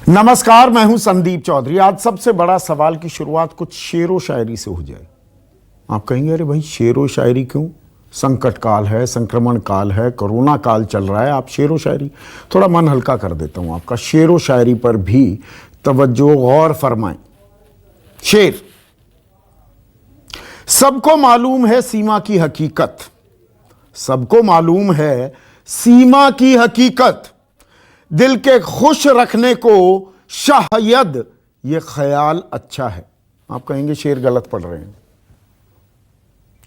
नमस्कार, मैं हूं संदीप चौधरी। आज सबसे बड़ा सवाल की शुरुआत कुछ शेरो शायरी से हो जाए। आप कहेंगे अरे भाई शेरो शायरी क्यों? संकट काल है, संक्रमण काल है, कोरोना काल चल रहा है, आप शेरो शायरी? थोड़ा मन हल्का कर देता हूं आपका। शेरो शायरी पर भी तवज्जो गौर फरमाएं। शेर। सबको मालूम है सीमा की हकीकत, सबको मालूम है सीमा की हकीकत, दिल के खुश रखने को शायद ये ख्याल अच्छा है। आप कहेंगे शेर गलत पढ़ रहे हैं।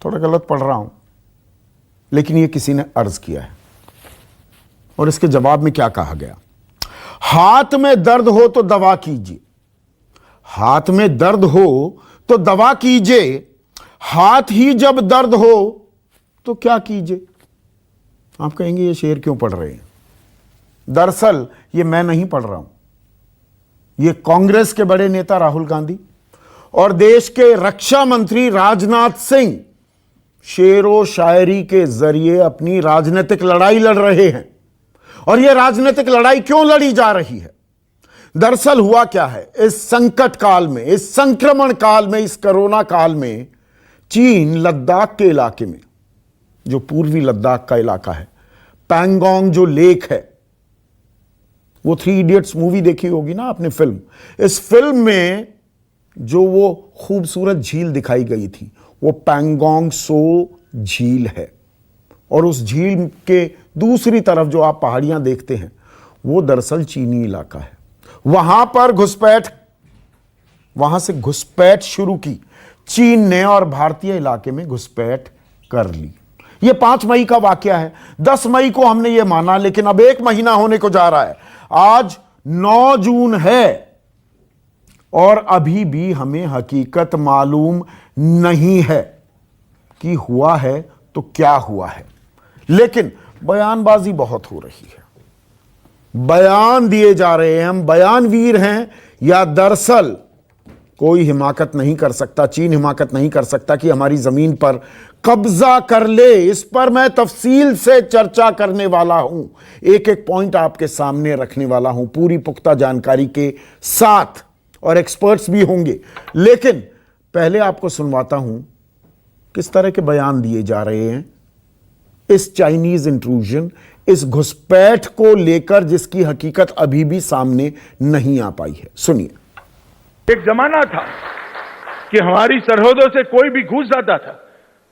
थोड़ा गलत पढ़ रहा हूं, लेकिन ये किसी ने अर्ज किया है और इसके जवाब में क्या कहा गया? हाथ में दर्द हो तो दवा कीजिए, हाथ में दर्द हो तो दवा कीजिए, हाथ ही जब दर्द हो तो क्या कीजिए? आप कहेंगे ये शेर क्यों पढ़ रहे हैं? दरअसल ये मैं नहीं पढ़ रहा हूं, ये कांग्रेस के बड़े नेता राहुल गांधी और देश के रक्षा मंत्री राजनाथ सिंह शेरो शायरी के जरिए अपनी राजनीतिक लड़ाई लड़ रहे हैं। और यह राजनीतिक लड़ाई क्यों लड़ी जा रही है? दरअसल हुआ क्या है, इस संकट काल में, इस संक्रमण काल में, इस कोरोना काल में चीन लद्दाख के इलाके में, जो पूर्वी लद्दाख का इलाका है, पैंगोंग जो लेक है, वो 3 इडियट्स मूवी देखी होगी ना आपने, फिल्म। इस फिल्म में जो वो खूबसूरत झील दिखाई गई थी वो पैंगोंग सो झील है। और उस झील के दूसरी तरफ जो आप पहाड़ियां देखते हैं वो दरअसल चीनी इलाका है। वहां पर घुसपैठ, वहां से घुसपैठ शुरू की चीन ने और भारतीय इलाके में घुसपैठ कर ली। यह 5 मई का वाकया है। 10 मई को हमने यह माना, लेकिन अब 1 महीना होने को जा रहा है। आज 9 जून है और अभी भी हमें हकीकत मालूम नहीं है कि हुआ है तो क्या हुआ है। लेकिन बयानबाजी बहुत हो रही है, बयान दिए जा रहे हैं। हम बयानवीर हैं या दरअसल कोई हिमाकत नहीं कर सकता, चीन हिमाकत नहीं कर सकता कि हमारी जमीन पर कब्जा कर ले। इस पर मैं तफसील से चर्चा करने वाला हूं, एक एक पॉइंट आपके सामने रखने वाला हूं पूरी पुख्ता जानकारी के साथ, और एक्सपर्ट्स भी होंगे। लेकिन पहले आपको सुनवाता हूं किस तरह के बयान दिए जा रहे हैं इस चाइनीज इंट्रूजन, इस घुसपैठ को लेकर, जिसकी हकीकत अभी भी सामने नहीं आ पाई है। सुनिए। एक जमाना था कि हमारी सरहदों से कोई भी घुस जाता था,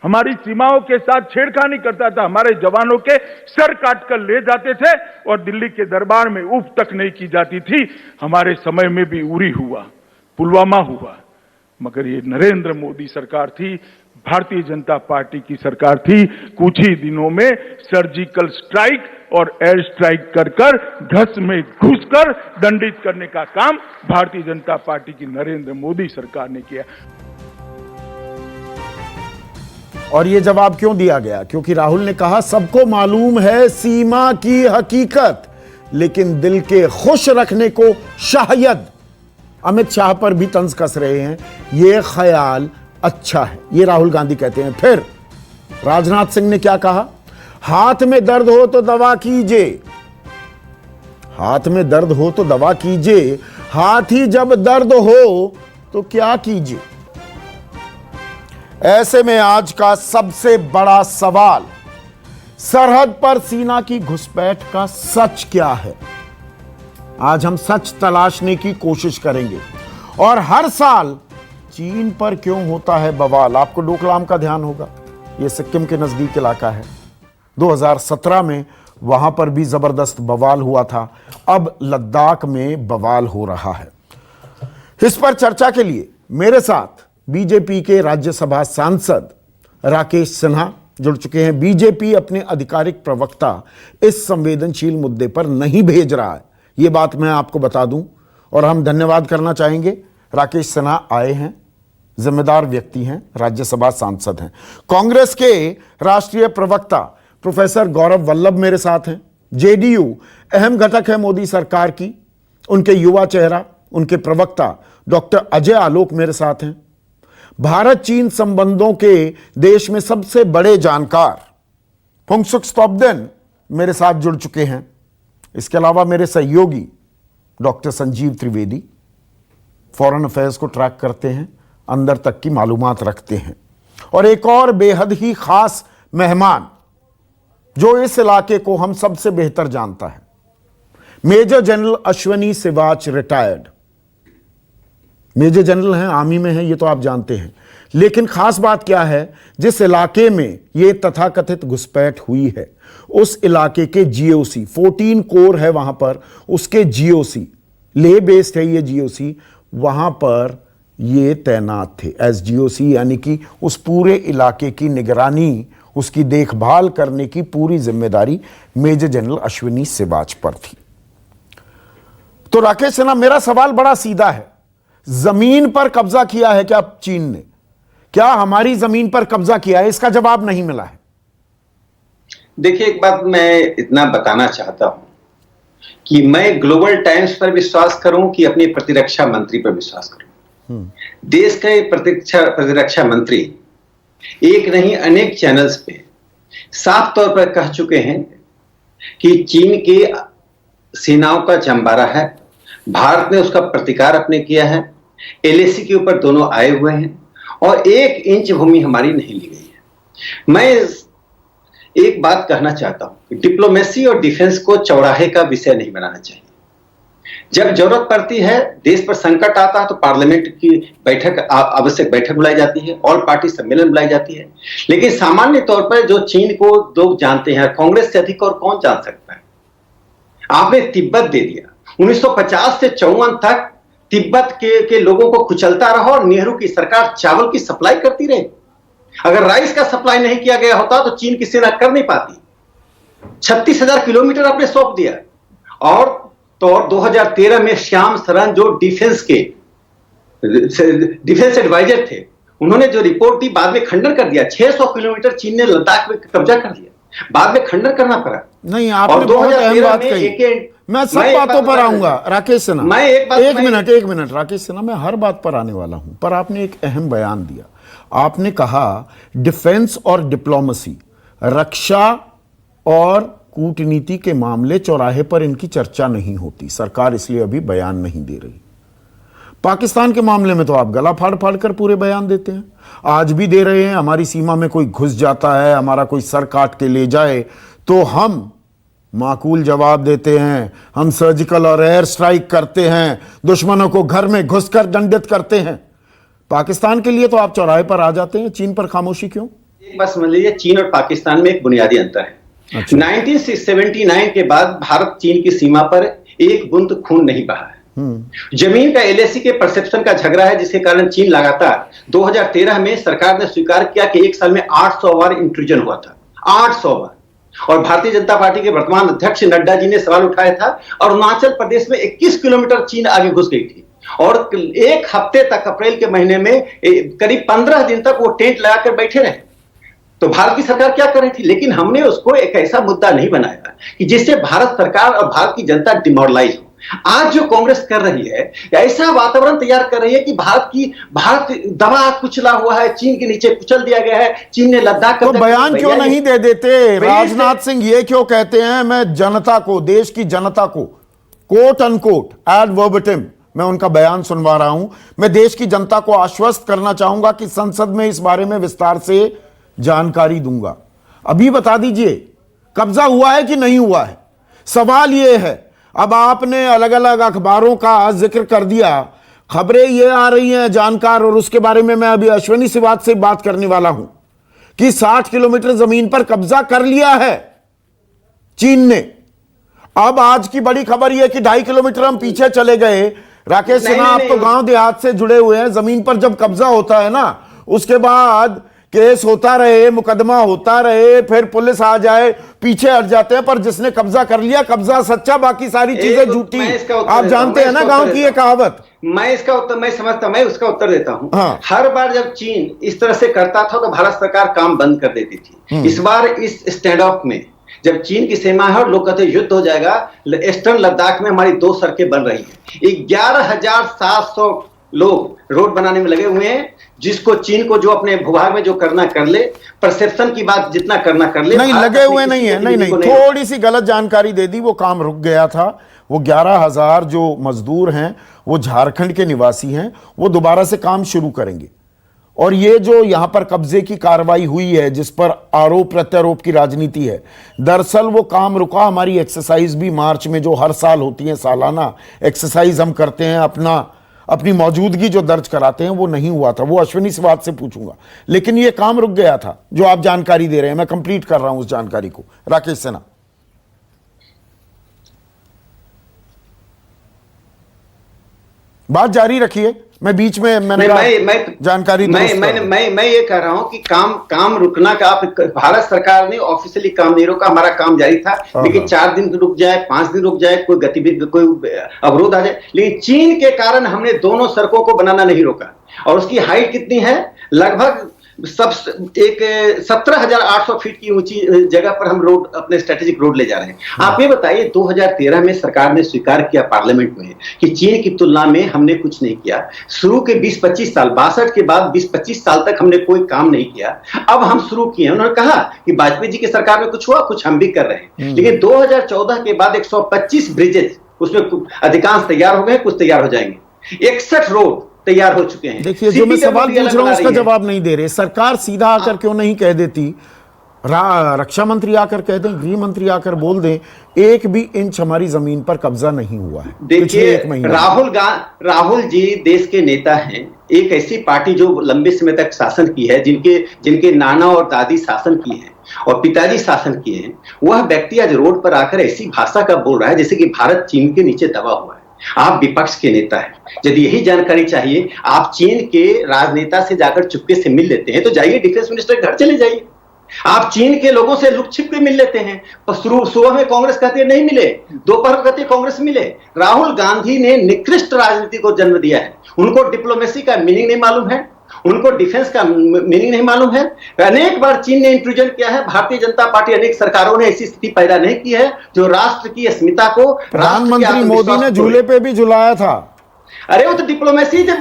हमारी सीमाओं के साथ छेड़खानी करता था, हमारे जवानों के सर काट कर ले जाते थे और दिल्ली के दरबार में उफ तक नहीं की जाती थी। हमारे समय में भी उरी हुआ, पुलवामा हुआ, मगर ये नरेंद्र मोदी सरकार थी, भारतीय जनता पार्टी की सरकार थी। कुछ ही दिनों में सर्जिकल स्ट्राइक और एयर स्ट्राइक कर कर, घस में घुसकर दंडित करने का काम भारतीय जनता पार्टी की नरेंद्र मोदी सरकार ने किया। और यह जवाब क्यों दिया गया? क्योंकि राहुल ने कहा सबको मालूम है सीमा की हकीकत, लेकिन दिल के खुश रखने को शायद, अमित शाह पर भी तंज कस रहे हैं, यह ख्याल अच्छा है, ये राहुल गांधी कहते हैं। फिर राजनाथ सिंह ने क्या कहा? हाथ में दर्द हो तो दवा कीजिए, हाथ में दर्द हो तो दवा कीजिए, हाथ ही जब दर्द हो तो क्या कीजिए? ऐसे में आज का सबसे बड़ा सवाल, सरहद पर सेना की घुसपैठ का सच क्या है? आज हम सच तलाशने की कोशिश करेंगे। और हर साल चीन पर क्यों होता है बवाल? आपको डोकलाम का ध्यान होगा, यह सिक्किम के नजदीक इलाका है। 2017 में वहां पर भी जबरदस्त बवाल हुआ था, अब लद्दाख में बवाल हो रहा है। इस पर चर्चा के लिए मेरे साथ बीजेपी के राज्यसभा सांसद राकेश सिन्हा जुड़ चुके हैं। बीजेपी अपने आधिकारिक प्रवक्ता इस संवेदनशील मुद्दे पर नहीं भेज रहा है, यह बात मैं आपको बता दूं, और हम धन्यवाद करना चाहेंगे। राकेश सिन्हा आए हैं, जिम्मेदार व्यक्ति हैं, राज्यसभा सांसद हैं। कांग्रेस के राष्ट्रीय प्रवक्ता प्रोफेसर गौरव वल्लभ मेरे साथ हैं। जेडीयू अहम घटक है मोदी सरकार की, उनके युवा चेहरा, उनके प्रवक्ता डॉक्टर अजय आलोक मेरे साथ हैं। भारत चीन संबंधों के देश में सबसे बड़े जानकार फुंगसुक स्तोब्देन मेरे साथ जुड़ चुके हैं। इसके अलावा मेरे सहयोगी doctor Sanjeev Trivedi foreign affairs को ट्रैक करते हैं, अंदर तक की मालूमात रखते हैं। और एक और बेहद ही खास मेहमान जो इस इलाके को हम सबसे बेहतर जानता है, major general Ashwani Siwach retired. Major general हैं, आर्मी में हैं, ये तो आप जानते हैं। लेकिन खास बात क्या है, जिस इलाके में ये तथाकथित घुसपैठ हुई है उस इलाके के जीओसी 14 कोर है वहां पर, उसके जीओसी ले बेस्ड है ये जीओसी, वहां पर ये तैनात थे एज जीओसी, यानी कि उस पूरे इलाके की निगरानी, उसकी देखभाल करने की पूरी जिम्मेदारी मेजर जनरल अश्विनी सिवाच पर थी। तो राकेश सिन्हा, मेरा सवाल बड़ा सीधा है, जमीन पर कब्जा किया है क्या चीन ने? क्या हमारी जमीन पर कब्जा किया है? इसका जवाब नहीं मिला है। देखिए, एक बात मैं इतना बताना चाहता हूं कि मैं ग्लोबल टाइम्स पर विश्वास करूं कि अपने प्रतिरक्षा मंत्री पर विश्वास करूं। देश के प्रतिरक्षा मंत्री एक नहीं अनेक चैनल्स पे साफ तौर पर कह चुके हैं कि चीन के सेनाओं का जमबारा है, भारत ने उसका प्रतिकार अपने किया है, एलएसी के ऊपर दोनों आए हुए हैं और 1 इंच भूमि हमारी नहीं ली गई है। मैं एक बात कहना चाहता हूं, डिप्लोमेसी और डिफेंस को चौराहे का विषय नहीं बनाना चाहिए। जब जरूरत पड़ती है, देश पर संकट आता है, तो पार्लियामेंट की बैठक, आवश्यक बैठक बुलाई जाती है, ऑल पार्टी सम्मेलन बुलाई जाती है। लेकिन सामान्य तौर पर जो चीन को लोग जानते हैं, कांग्रेस से अधिक और कौन जान सकता है। आपने तिब्बत दे दिया, 1950 से 54 तक तिब्बत के लोगों को कुचलता रहा और नेहरू की सरकार चावल की सप्लाई करती रही। अगर राइस का सप्लाई नहीं किया गया होता तो चीन की सेना कर नहीं पाती। 36,000 किलोमीटर आपने सौंप दिया। और तो 2013 में श्याम सरन जो डिफेंस एडवाइजर थे, उन्होंने जो रिपोर्ट दी बाद में खंडन कर दिया। 600 किलोमीटर चीन ने लद्दाख में कब्जा कर लिया, बाद में खंडन करना पड़ा। नहीं, आपने बहुत अहम बात कही। मैं सब बातों पर आऊंगा राकेश सिन्हा। एक मिनट राकेश सिन्हा, मैं हर बात पर आने वाला हूं, पर आपने एक अहम बयान दिया। आपने कहा डिफेंस और डिप्लोमेसी, रक्षा और कूटनीति के मामले चौराहे पर इनकी चर्चा नहीं होती, सरकार इसलिए अभी बयान नहीं दे रही। पाकिस्तान के मामले में तो आप गला फाड़ फाड़ कर पूरे बयान देते हैं, आज भी दे रहे हैं। हमारी सीमा में कोई घुस जाता है, हमारा कोई सर काट के ले जाए तो हम माकूल जवाब देते हैं, हम सर्जिकल और एयर स्ट्राइक करते हैं, दुश्मनों को घर में घुसकर दंडित करते हैं। पाकिस्तान के लिए तो आप चौराहे पर आ जाते हैं, चीन पर खामोशी क्यों? एक बात समझ लीजिए, चीन और पाकिस्तान में एक बुनियादी अंतर है। 1979 के बाद भारत चीन की सीमा पर एक बूंद खून नहीं बहा है। जमीन का एलएसी के परसेप्शन का झगड़ा है, जिसके कारण चीन लगातार 2013 में सरकार ने स्वीकार किया कि एक साल में 800 बार इंट्रूजन हुआ था, 800 बार। और भारतीय जनता पार्टी के वर्तमान अध्यक्ष नड्डा जी ने सवाल उठाया था, और अरुणाचल प्रदेश में 21 किलोमीटर चीन आगे घुस गई थी। और एक हफ्ते तक, अप्रैल के महीने में करीब 15 दिन तक वो टेंट लगाकर बैठे रहे। तो भारत की सरकार क्या कर रही थी? लेकिन हमने उसको एक ऐसा मुद्दा नहीं बनाया कि जिससे भारत सरकार और भारत की जनता डिमोरलाइज हो। आज जो कांग्रेस कर रही है, ऐसा वातावरण तैयार कर रही है कि भारत दबा कुचला हुआ है, चीन के नीचे कुचल दिया गया है, चीन ने लद्दाख तो बयान क्यों नहीं दे देते? राजनाथ सिंह ये क्यों कहते हैं, मैं जनता को, देश की जनता को, कोट अनकोट एड वर्बटिम मैं उनका बयान सुनवा रहा हूं, मैं देश की जनता को आश्वस्त करना चाहूंगा कि संसद में इस बारे में विस्तार से जानकारी दूंगा। अभी बता दीजिए कब्जा हुआ है कि नहीं हुआ है? सवाल यह है, अब आपने अलग अलग अखबारों का जिक्र कर दिया, खबरें ये आ रही हैं जानकार, और उसके बारे में मैं अभी अश्विनी सिवाच से बात करने वाला हूं कि 60 किलोमीटर जमीन पर कब्जा कर लिया है चीन ने। अब आज की बड़ी खबर यह कि 2.5 किलोमीटर हम पीछे चले गए। राकेश सिन्हा, आप तो गांव देहात से जुड़े हुए हैं, जमीन पर जब कब्जा होता है ना, उसके बाद केस होता रहे, मुकदमा होता रहे, फिर पुलिस आ जाए, पीछे हट जाते हैं, पर जिसने कब्जा कर लिया, कब्जा सच्चा, बाकी सारी चीजें झूठी। आप जानते हैं ना गांव की ये कहावत। मैं इसका उत्तर, मैं समझता, मैं उसका उत्तर देता हूं। हाँ। हर बार जब चीन इस तरह से करता था तो भारत सरकार काम बंद कर देती थी। इस बार इस स्टैंड ऑफ में जब चीन की सीमा है और लोग कहते युद्ध हो जाएगा, ईस्टर्न लद्दाख में हमारी 2 सड़कें बन रही हैं, 11,700 लोग रोड बनाने में लगे हुए हैं, जिसको चीन को जो अपने भूभाग में जो करना कर ले, परसेप्शन की बात जितना करना कर ले। नहीं, लगे हुए नहीं है, नहीं, थोड़ी सी गलत जानकारी दे दी, वो काम रुक गया था। वो 11,000 जो मजदूर हैं वो झारखंड के निवासी हैं, वो दोबारा से काम शुरू करेंगे। और ये जो यहां पर कब्जे की कार्रवाई हुई है जिस पर आरोप प्रत्यारोप की राजनीति है, दरअसल वो काम रुका। हमारी एक्सरसाइज भी मार्च में जो हर साल होती है, सालाना एक्सरसाइज हम करते हैं, अपनी मौजूदगी जो दर्ज कराते हैं, वो नहीं हुआ था। वो अश्विनी से बात से पूछूंगा, लेकिन ये काम रुक गया था जो आप जानकारी दे रहे हैं। मैं कंप्लीट कर रहा हूं उस जानकारी को। राकेश सिन्हा, बात जारी रखिए, मैं बीच में मैंने जानकारी मैं ये कह रहा हूं कि काम रुकना का भारत सरकार ने ऑफिशियली काम नहीं रोका, हमारा काम जारी था। लेकिन 4 दिन रुक जाए, 5 दिन रुक जाए, कोई गतिविधि, कोई अवरोध आ जाए, लेकिन चीन के कारण हमने दोनों सड़कों को बनाना नहीं रोका। और उसकी हाइट कितनी है? लगभग एक 17,800 फीट की ऊंची जगह पर हम रोड, अपने स्ट्रेटेजिक रोड ले जा रहे हैं। आप ये बताइए, 2013 में सरकार ने स्वीकार किया पार्लियामेंट में कि चीन की तुलना में हमने कुछ नहीं किया। शुरू के 20-25 साल, 62 के बाद 20-25 साल तक हमने कोई काम नहीं किया। अब हम शुरू किए। उन्होंने कहा कि वाजपेयी जी की सरकार में कुछ हुआ, कुछ हम भी कर रहे हैं। लेकिन 2014 के बाद 125 ब्रिजेज, उसमें अधिकांश तैयार हो गए, कुछ तैयार हो जाएंगे। 61 रोड तैयार हो चुके हैं। देखिए, जो मैं सवाल पूछ रहा हूं उसका जवाब नहीं दे रहे। सरकार सीधा आकर क्यों नहीं कह देती, रक्षा मंत्री आकर कह दें, गृह मंत्री आकर बोल दें, 1 भी इंच हमारी जमीन पर कब्जा नहीं हुआ है। देखिए, राहुल जी देश के नेता हैं। एक ऐसी पार्टी जो लंबे समय तक शासन की है, जिनके नाना और दादी शासन की है और पिताजी शासन किए हैं, वह व्यक्ति आज रोड पर आकर ऐसी भाषा का बोल रहा है जैसे कि भारत चीन के नीचे दबा हुआ है। आप विपक्ष के नेता हैं, यदि यही जानकारी चाहिए, आप चीन के राजनेता से जाकर चुपके से मिल लेते हैं तो जाइए, डिफेंस मिनिस्टर के घर चले जाइए। आप चीन के लोगों से लुक छिप के मिल लेते हैं। सुबह में कांग्रेस कहती है नहीं मिले, दोपहर में कहती है कांग्रेस मिले। राहुल गांधी ने निकृष्ट राजनीति को जन्म दिया है। उनको डिप्लोमेसी का मीनिंग नहीं मालूम है, उनको डिफेंस का मीनिंग नहीं मालूम है। अनेक बार चीन ने इंट्रूजन किया है। भारतीय जनता पार्टी, अनेक सरकारों ने ऐसी स्थिति पैदा नहीं की है जो राष्ट्र की अस्मिता को, प्रधानमंत्री मोदी ने झूले पे भी झुलाया था। अरे वो तो डिप्लोमेसी थी,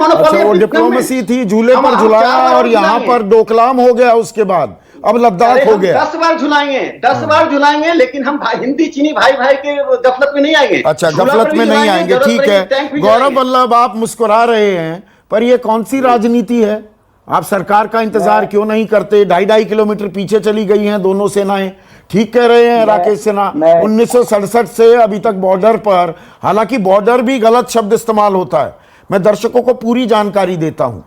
वो डिप्लोमेसी थी, झूले पर झुलाया और यहाँ पर डोकलाम हो गया। उसके बाद अब लद्दाख हो गया। 10 बार झुलाएंगे, 10 बार झुलाएंगे, लेकिन हम हिंदी चीनी भाई भाई के गफलत में नहीं आएंगे। अच्छा, गफलत में नहीं आएंगे, ठीक है। गौरव वल्लभ, आप मुस्कुरा रहे हैं, पर ये कौन सी राजनीति है? आप सरकार का इंतजार क्यों नहीं करते? 2.5 किलोमीटर पीछे चली गई हैं दोनों सेनाएं। ठीक कह रहे हैं राकेश सिन्हा, 1967 से अभी तक बॉर्डर पर, हालांकि बॉर्डर भी गलत शब्द इस्तेमाल होता है। मैं दर्शकों को पूरी जानकारी देता हूं।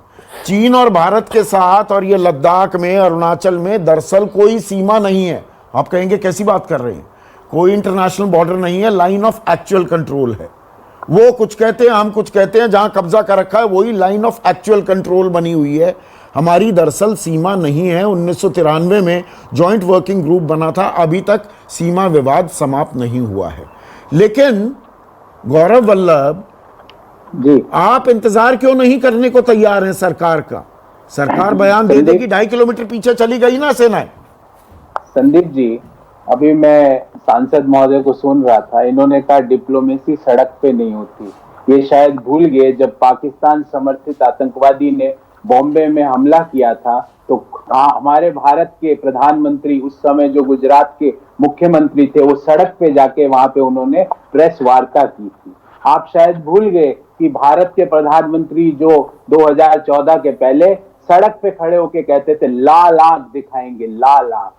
चीन और भारत के साथ और ये लद्दाख में, अरुणाचल में दरअसल कोई सीमा नहीं है। आप कहेंगे कैसी बात कर रहे हैं? कोई इंटरनेशनल बॉर्डर नहीं है, लाइन ऑफ एक्चुअल कंट्रोल है। वो कुछ कहते हैं, हम कुछ कहते हैं, जहां कब्जा कर रखा है वही लाइन ऑफ एक्चुअल कंट्रोल बनी हुई है। हमारी दरअसल सीमा नहीं है। 1993 में जॉइंट वर्किंग ग्रुप बना था, अभी तक सीमा विवाद समाप्त नहीं हुआ है। लेकिन गौरव वल्लभ जी, आप इंतजार क्यों नहीं करने को तैयार हैं सरकार का? सरकार बयान दे देगी, 2.5 किलोमीटर पीछे चली गई ना सेना। संदीप जी, अभी मैं सांसद महोदय को सुन रहा था, इन्होंने कहा डिप्लोमेसी सड़क पे नहीं होती। ये शायद भूल गए, जब पाकिस्तान समर्थित आतंकवादी ने बॉम्बे में हमला किया था तो हमारे भारत के प्रधानमंत्री, उस समय जो गुजरात के मुख्यमंत्री थे, वो सड़क पे जाके वहां पे उन्होंने प्रेस वार्ता की थी। आप शायद भूल गए कि भारत के प्रधानमंत्री जो 2014 के पहले सड़क पे खड़े होके कहते थे लाल आंख दिखाएंगे, लाल आंख।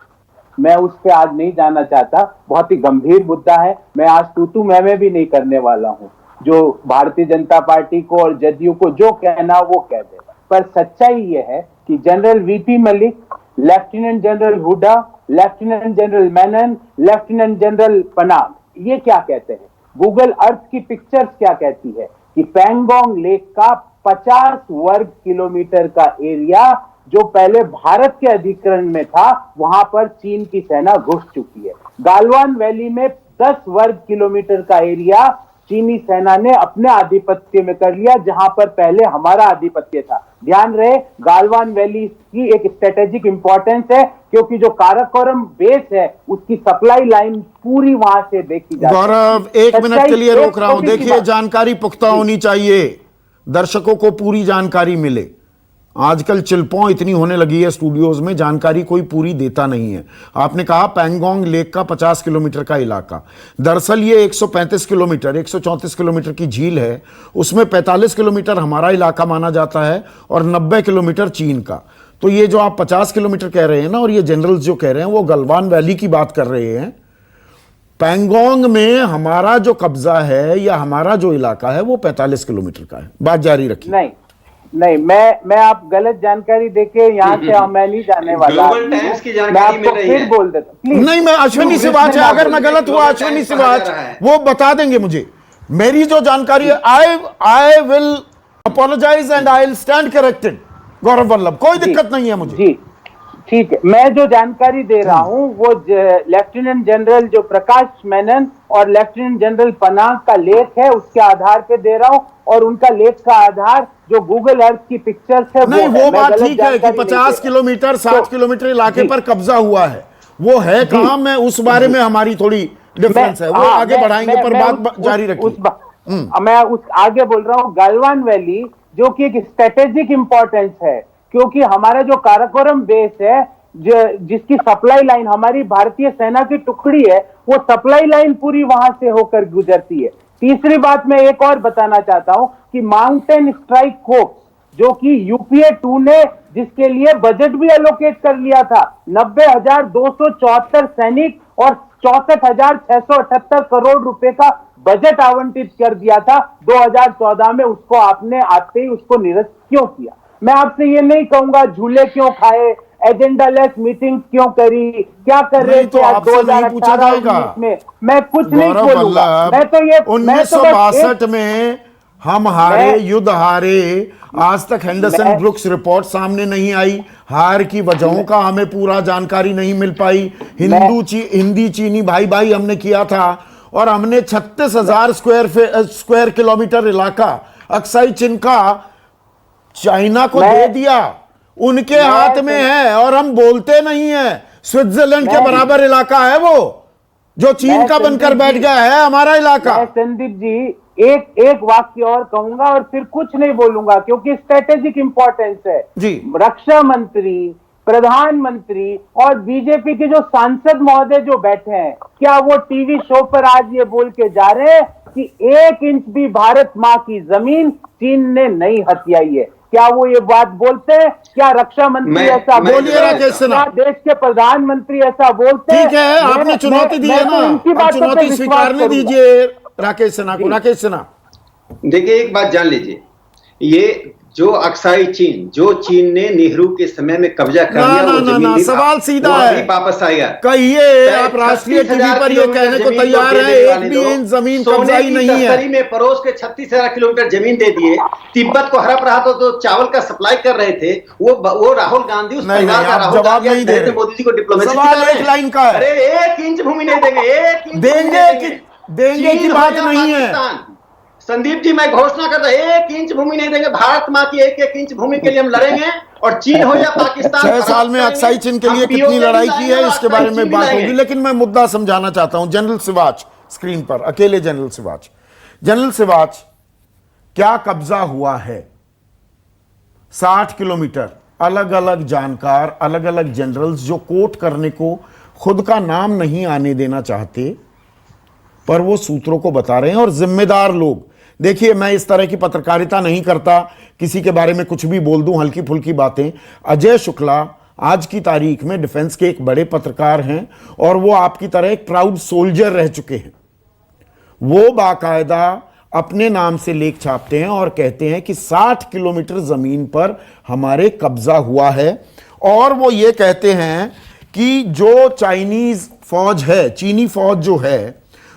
मैं उस पे आज नहीं जाना चाहता, बहुत ही गंभीर मुद्दा है। मैं आज तू मैं भी नहीं करने वाला हूँ। जो भारतीय जनता पार्टी को और जदयू को जो कहना वो कह दे, पर सच्चाई ये है कि general VP Malik, lieutenant general Hooda, lieutenant general Menon, lieutenant general Panag, ये क्या कहते हैं? गूगल अर्थ की पिक्चर्स क्या कहती है कि पैंगोंग लेक का 50 वर्ग किलोमीटर का एरिया जो पहले भारत के अधिग्रहण में था, वहां पर चीन की सेना घुस चुकी है। गालवान वैली में 10 वर्ग किलोमीटर का एरिया चीनी सेना ने अपने आधिपत्य में कर लिया, जहां पर पहले हमारा आधिपत्य था। ध्यान रहे, गालवान वैली की एक स्ट्रेटेजिक इंपॉर्टेंस है, क्योंकि जो काराकोरम बेस है उसकी सप्लाई लाइन पूरी वहां से देखी जाती है। गौरव, 1 मिनट के लिए रोक रहा हूं। देखिए, जानकारी पुख्ता होनी चाहिए, दर्शकों को पूरी जानकारी मिले। आजकल चिल्पों इतनी होने लगी है स्टूडियोज में, जानकारी कोई पूरी देता नहीं है। आपने कहा पैंगोंग लेक का 50 किलोमीटर का इलाका, दरअसल ये 135 किलोमीटर 134 किलोमीटर की झील है, उसमें 45 किलोमीटर हमारा इलाका माना जाता है और 90 किलोमीटर चीन का। तो ये जो आप 50 किलोमीटर कह रहे हैं ना, और ये जनरल्स जो कह रहे हैं वो गलवान वैली की बात कर रहे हैं। पैंगोंग में हमारा जो कब्जा है या हमारा जो इलाका है वो 45 किलोमीटर का है। बात जारी रखिए। नहीं, मैं आप गलत जानकारी देके यहाँ से मैं नहीं जाने वाला। ग्लोबल टाइम्स की मैं जानकारी मिल आपको रही फिर है। बोल देता हूँ। नहीं, मैं अश्विनी सिवाच है, अगर मैं गलत हुआ अश्विनी सिवाच वो बता देंगे मुझे। मेरी जो जानकारी है I will apologise and I will stand corrected. Gaurav Vallabh, कोई दिक्कत नहीं है मुझे। जी ठीक है, मैं जो जानकारी दे रहा हूं वो लेफ्टिनेंट जनरल जो प्रकाश मेनन और लेफ्टिनेंट जनरल पनाग का लेख है उसके आधार पे दे रहा हूं, और उनका लेख का आधार जो गूगल अर्थ की पिक्चर्स है नहीं, वो बात ठीक है कि 50 नहीं किलोमीटर 60 किलोमीटर इलाके पर कब्जा हुआ है, वो है कहां, मैं उस बारे में हमारी थोड़ी डिफरेंस है, वो आगे बढ़ाएंगे, पर बात जारी रखिए। मैं उस आगे बोल रहा हूँ गलवान वैली जो कि एक स्ट्रेटेजिक इंपॉर्टेंस है, क्योंकि हमारा जो काराकोरम बेस है जिसकी सप्लाई लाइन हमारी भारतीय सेना की टुकड़ी है, वो सप्लाई लाइन पूरी वहां से होकर गुजरती है। तीसरी बात मैं एक और बताना चाहता हूं कि माउंटेन स्ट्राइक कोर्प्स जो कि यूपीए 2 ने जिसके लिए बजट भी एलोकेट कर लिया था, 90,274 सैनिक और 64,678 करोड़ रुपए का बजट आवंटित कर दिया था 2014 में, उसको आपने आते ही उसको निरस्त क्यों किया? मैं आपसे ये नहीं कहूंगा झूले क्यों खाए, एजेंडा लेस मीटिंग क्यों करी, क्या कर रहे थे आप 2018 में, मैं कुछ नहीं बोलूंगा। मैं तो ये 1962 में हम हारे, युद्ध हारे, आज तक हेंडरसन ब्रुक्स रिपोर्ट सामने नहीं आई, हार की वजहों का हमें पूरा जानकारी नहीं मिल पाई। हिंदी चीनी भाई भाई हमने किया था और हमने 36,000 स्क्वायर किलोमीटर इलाका अक्साई चीन का चाइना को दे दिया, उनके हाथ में है और हम बोलते नहीं है। स्विट्जरलैंड के बराबर इलाका है वो, जो चीन का बनकर बैठ गया है हमारा इलाका। संदीप जी एक वाक्य और कहूंगा और फिर कुछ नहीं बोलूंगा क्योंकि स्ट्रेटेजिक इंपॉर्टेंस है जी। रक्षा मंत्री, प्रधानमंत्री और बीजेपी के जो सांसद महोदय जो बैठे हैं, क्या वो टीवी शो पर आज ये बोल के जा रहे हैं कि 1 इंच भी भारत मां की जमीन चीन ने नहीं हथियाई है? क्या वो ये बात बोलते हैं? क्या रक्षा मंत्री ऐसा बोलिए? राकेश सिन्हा, क्या देश के प्रधानमंत्री ऐसा बोलते हैं? ठीक है, आपने चुनौती दी है ना, आप चुनौती स्वीकारने दीजिए राकेश सिन्हा को। राकेश सिन्हा, देखिए एक बात जान लीजिए, ये जो अक्साई चीन, जो चीन ने नेहरू के समय में कब्जा कर लिया, वो जमीन सवाल सीधा है, वापस आएगा। कहिए, आप राष्ट्रीय टीवी पर ये कहने को तैयार है एक भी इंच जमीन कब्जाई नहीं है। में परोस के 36,000 किलोमीटर जमीन दे दिए, तिब्बत को हड़प रहा तो चावल का सप्लाई कर रहे थे, वो राहुल गांधी उस परिवार का राहुल जवाब नहीं दे रहे, मोदी जी को डिप्लोमेसी सवाल एक लाइन का है। अरे 1 इंच भूमि नहीं देंगे, देंगे की बात नहीं है संदीप जी, मैं घोषणा करता 1 इंच भूमि नहीं देंगे। भारत मां की 1-1 इंच भूमि के लिए हम लड़ेंगे, और चीन हो या पाकिस्तान। 6 साल में अक्साई चीन के लिए कितनी लड़ाई की है इसके बारे में बात होगी, लेकिन मैं मुद्दा समझाना चाहता हूं। जनरल सिवाच स्क्रीन पर, अकेले जनरल सिवाच। जनरल सिवाच, क्या कब्जा हुआ है? 60 किलोमीटर। अलग अलग जानकार, अलग अलग जनरल्स जो कोट करने को खुद का नाम नहीं आने देना चाहते, पर वो सूत्रों को बता रहे हैं, और जिम्मेदार लोग। देखिए, मैं इस तरह की पत्रकारिता नहीं करता, किसी के बारे में कुछ भी बोल दूं, हल्की फुल्की बातें। अजय शुक्ला आज की तारीख में डिफेंस के एक बड़े पत्रकार हैं, और वो आपकी तरह एक प्राउड सोल्जर रह चुके हैं। वो बाकायदा अपने नाम से लेख छापते हैं और कहते हैं कि 60 किलोमीटर जमीन पर हमारे कब्जा हुआ है, और वो ये कहते हैं कि जो चाइनीज फौज है, चीनी फौज जो है,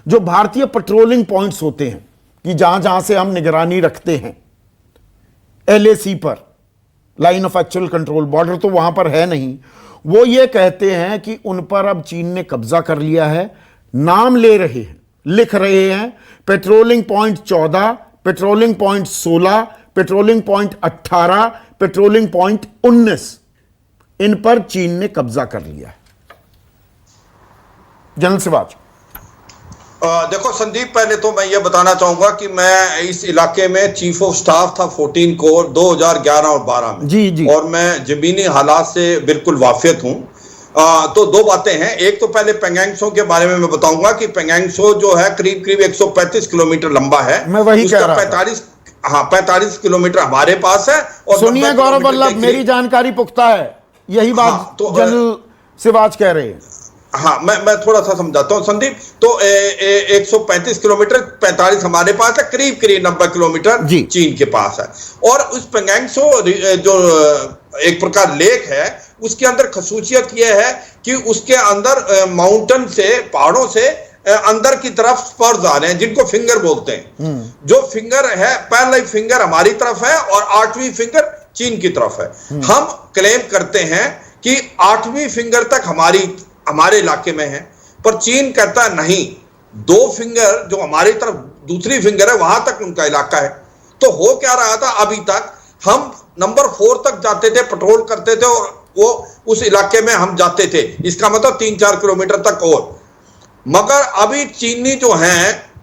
जो भारतीय पेट्रोलिंग पॉइंट्स होते हैं कि जहां जहां से हम निगरानी रखते हैं, LAC पर, line of actual control, border तो वहां पर है नहीं, वो ये कहते हैं कि उन पर अब चीन ने कब्जा कर लिया है। नाम ले रहे हैं, लिख रहे हैं, patrolling point 14, patrolling point 16, patrolling point 18, patrolling point 19, इन पर चीन ने कब्जा कर लिया है। जनरल सिवाच। देखो संदीप, पहले तो मैं ये बताना चाहूंगा कि मैं इस इलाके में चीफ ऑफ स्टाफ था 14 कोर 2011 और 12 में। जी। और मैं जमीनी हालात से बिल्कुल वाकिफ हूं। तो दो बातें हैं। एक तो पहले पेंगेंगसो के बारे में मैं बताऊंगा कि पेंगेंगसो जो है करीब करीब 135 किलोमीटर लंबा है। मैं वही कह रहा 45 किलोमीटर हमारे पास है। और सुनिए गौरव वल्लभ, मेरी जानकारी पुख्ता है, यही बात तो जनरल सिवाज कह रहे हैं। हाँ, मैं थोड़ा सा समझाता हूँ संदीप। तो 135 किलोमीटर 45 हमारे पास है, करीब करीब 90 किलोमीटर चीन के पास है। और उस पेंगेंगसो जो एक प्रकार लेक है, उसके अंदर खसूसियत यह है कि उसके अंदर माउंटेन से, पहाड़ों से अंदर की तरफ स्पर्स आ रहे हैं, जिनको फिंगर बोलते हैं। जो फिंगर है, पहला फिंगर हमारी तरफ है और 8वीं फिंगर चीन की तरफ है। हम क्लेम करते हैं कि 8वीं फिंगर तक हमारे इलाके में है, पर चीन कहता है नहीं, 2 फिंगर जो हमारी तरफ दूसरी फिंगर है वहां तक उनका इलाका है। तो हो क्या रहा था, अभी तक हम नंबर 4 तक जाते थे, पेट्रोल करते थे और वो उस इलाके में हम जाते थे, इसका मतलब 3-4 किलोमीटर तक। और मगर अभी चीनी जो हैं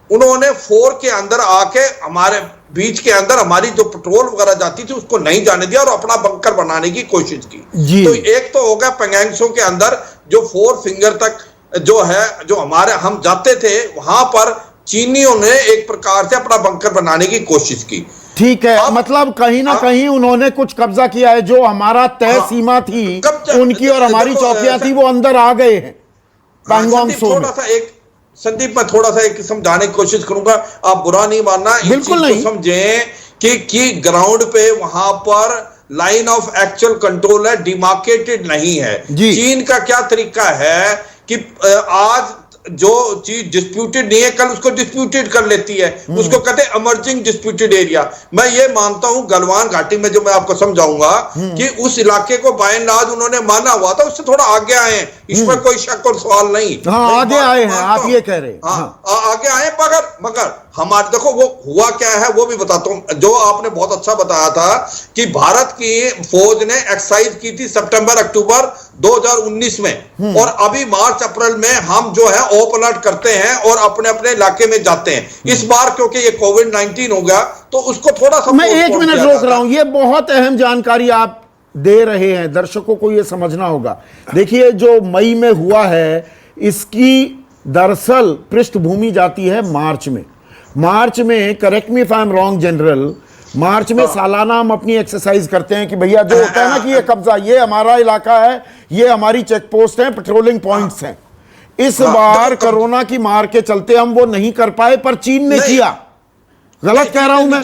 उन्होंने 4 के अंदर आके हमारे बीच के अंदर हमारी जो पेट्रोल वगैरह जाती थी उसको नहीं जाने दिया और अपना बंकर बनाने की कोशिश की। तो एक तो होगा पेंगेंगसो के अंदर जो 4 फिंगर तक जो है, जो हम जाते थे, वहां पर चीनियों ने एक प्रकार से अपना बंकर बनाने की कोशिश की। ठीक है, मतलब कहीं ना कहीं उन्होंने कुछ कब्जा किया है। जो हमारा तय सीमा थी उनकी और हमारी चौकियां थी, वो अंदर आ गए हैं पेंगेंगसो में। संदीप, मैं थोड़ा सा एक समझाने की कोशिश करूंगा, आप बुरा नहीं मानना। बिल्कुल नहीं। समझें कि ग्राउंड पे वहां पर लाइन ऑफ एक्चुअल कंट्रोल है, डिमार्केटेड नहीं है। चीन का क्या तरीका है कि आज जो चीज डिस्प्यूटेड नहीं है, कल उसको डिस्प्यूटेड कर लेती है, उसको कहते हैं इमर्जिंग डिस्प्यूटेड एरिया। मैं ये मानता हूं गलवान घाटी में, जो मैं आपको समझाऊंगा कि उस इलाके को बाय एंड लार्ज उन्होंने माना हुआ था, उससे थोड़ा आगे आए हैं, इसमें कोई शक और सवाल नहीं। आगे आए हैं, आप ये कह रहे हैं। आगे आए, मगर हमारे देखो वो हुआ क्या है वो भी बताता हूं। जो आपने बहुत अच्छा बताया था कि भारत की फौज ने एक्सरसाइज की थी सितंबर अक्टूबर 2019 में, और अभी मार्च अप्रैल में हम जो है ऑफ अलर्ट करते हैं और अपने अपने इलाके में जाते हैं। इस बार क्योंकि ये कोविड-19 हो गया तो उसको थोड़ा सा मैं 1 मिनट रोक रहा हूं। ये बहुत अहम जानकारी आप दे रहे हैं, दर्शकों को ये समझना होगा। देखिए, जो मई में हुआ है, इसकी दरअसल पृष्ठभूमि जाती है मार्च में, correct me if I am wrong general, मार्च में सालाना हम अपनी एक्सरसाइज करते हैं कि भैया जो होता है ना कि ये कब्जा, ये हमारा इलाका है, ये हमारी चेक पोस्ट है, पेट्रोलिंग पॉइंट्स हैं। इस बार कोरोना की मार के चलते हम वो नहीं कर पाए, पर चीन ने किया। गलत कह रहा हूं मैं?